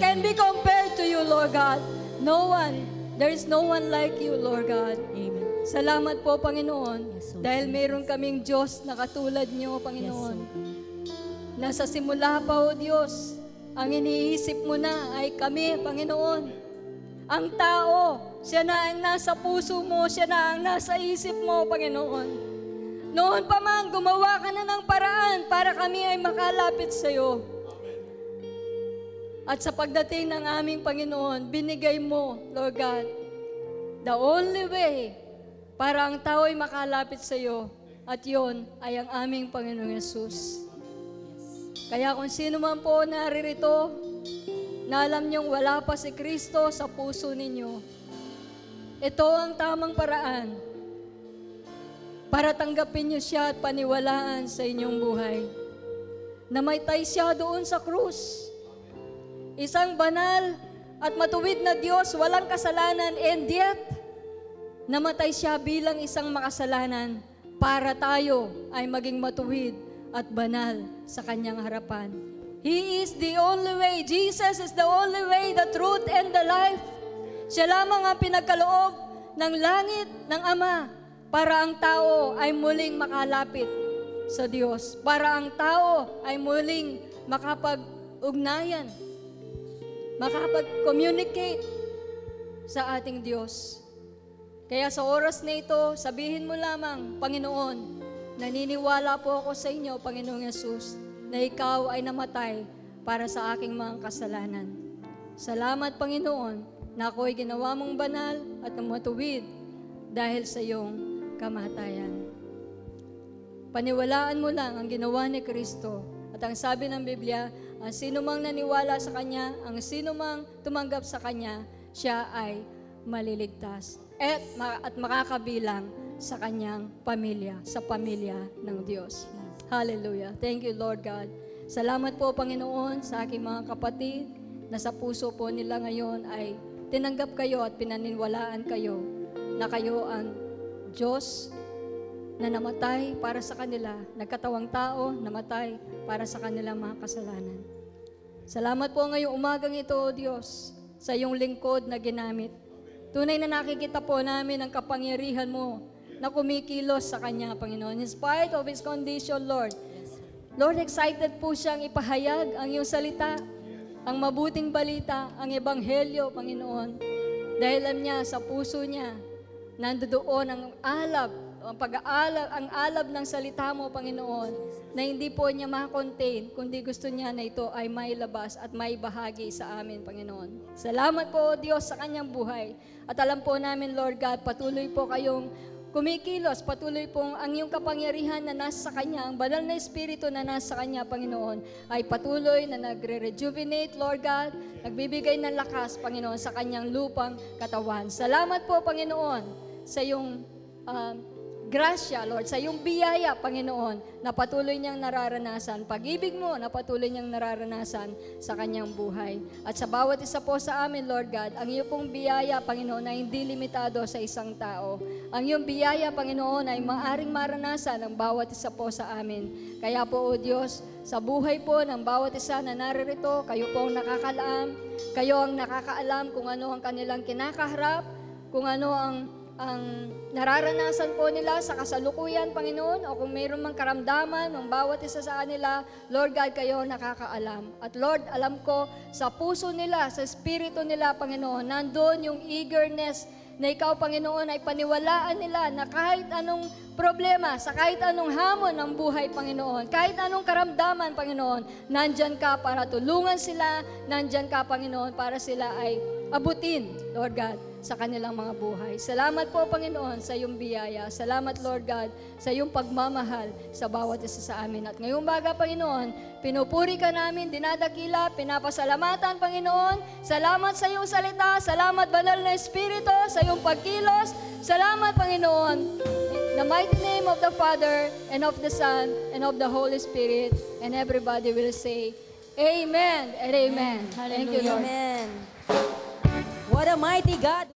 can be compared to you, Lord God. No one. There is no one like you, Lord God.
Amen.
Salamat po, Panginoon,
Yes, Lord
dahil
Jesus.
mayroon kaming Diyos na katulad niyo,
Yes,
Panginoon.
Lord.
Nasa simula pa, O Diyos, ang iniisip mo na ay kami, Panginoon. Ang tao, siya na ang nasa puso mo, siya na ang nasa isip mo, Panginoon. Noon pa man, gumawa ka na ng paraan para kami ay makalapit sa iyo. At sa pagdating ng aming Panginoon, binigay mo, Lord God, the only way para ang tao ay makalapit sa iyo. At yon ay ang aming Panginoong Yesus. Kaya kung sino man po naririto, na alam niyong wala pa si Kristo sa puso ninyo, ito ang tamang paraan para tanggapin niyo siya at paniwalaan sa inyong buhay. Namatay siya doon sa krus. Isang banal at matuwid na Diyos, walang kasalanan, and yet, namatay siya bilang isang makasalanan para tayo ay maging matuwid at banal sa kanyang harapan. He is the only way. Jesus is the only way, the truth, and the life. Siya lamang ang pinagkaloob ng langit ng Ama para ang tao ay muling makalapit sa Diyos. Para ang tao ay muling makapag-ugnayan, makapag-communicate sa ating Diyos. Kaya sa oras na ito, sabihin mo lamang, Panginoon, naniniwala po ako sa inyo, Panginoong Yesus, na ikaw ay namatay para sa aking mga kasalanan. Salamat, Panginoon, na ako ay ginawa mong banal at matuwid dahil sa iyong kamatayan. Paniwalaan mo lang ang ginawa ni Kristo. At ang sabi ng Biblia, ang sino mang naniwala sa Kanya, ang sino mang tumanggap sa Kanya, siya ay maliligtas at makakabilang sa kanyang pamilya, sa pamilya ng Diyos. Hallelujah. Thank you, Lord God. Salamat po, Panginoon, sa aking mga kapatid na sa puso po nila ngayon ay tinanggap kayo at pinaniniwalaan kayo na kayo ang Diyos na namatay para sa kanila, nagkatawang tao, namatay para sa kanilang mga kasalanan. Salamat po ngayong umagang ito, O Diyos, sa iyong lingkod na ginamit. Tunay na nakikita po namin ang kapangyarihan mo na kumikilos sa Kanya, Panginoon. In spite of His condition, Lord. Lord, excited po siyang ipahayag ang iyong salita, ang mabuting balita, ang ebanghelyo, Panginoon. Dahil alam niya, sa puso niya, nandoon ang alab, ang alab ng salita mo, Panginoon, na hindi po niya ma-contain, kundi gusto niya na ito ay mailabas at maibahagi sa amin, Panginoon. Salamat po, Diyos, sa kanyang buhay. At alam po namin, Lord God, patuloy po kayong kumikilos, patuloy pong ang iyong kapangyarihan na nasa Kanya, ang banal na Espiritu na nasa Kanya, Panginoon, ay patuloy na nagre-rejuvenate, Lord God, nagbibigay ng lakas, Panginoon, sa Kanyang lupang katawan. Salamat po, Panginoon, sa iyong grasya, Lord, sa iyong biyaya, Panginoon, na patuloy niyang nararanasan, pag-ibig mo na patuloy niyang nararanasan sa kanyang buhay. At sa bawat isa po sa amin, Lord God, ang iyong pong biyaya, Panginoon, na hindi limitado sa isang tao. Ang iyong biyaya, Panginoon, ay maaring maranasan ng bawat isa po sa amin. Kaya po, O Diyos, sa buhay po ng bawat isa na naririto, kayo po ang nakakaalam kung ano ang kanilang kinakaharap, kung ano ang nararanasan po nila sa kasalukuyan, Panginoon, o kung mayroon mang karamdaman ng bawat isa sa kanila, Lord God, kayo nakakaalam. At Lord, alam ko, sa puso nila, sa espiritu nila, Panginoon, nandun yung eagerness na ikaw, Panginoon, ay paniwalaan nila na kahit anong problema, sa kahit anong hamon ng buhay, Panginoon, kahit anong karamdaman, Panginoon, nandyan ka para tulungan sila, nandyan ka, Panginoon, para sila ay abutin, Lord God, sa kanilang mga buhay. Salamat po, Panginoon, sa iyong biyaya. Salamat, Lord God, sa iyong pagmamahal sa bawat isa sa amin. At ngayong baga, Panginoon, pinupuri ka namin, dinadakila, pinapasalamatan, Panginoon. Salamat sa iyong salita. Salamat, Banal na Espiritu, sa iyong pagkilos. Salamat, Panginoon. In the mighty name of the Father, and of the Son, and of the Holy Spirit. And everybody will say, Amen and Amen. Thank you, Lord.
Amen. What a mighty God.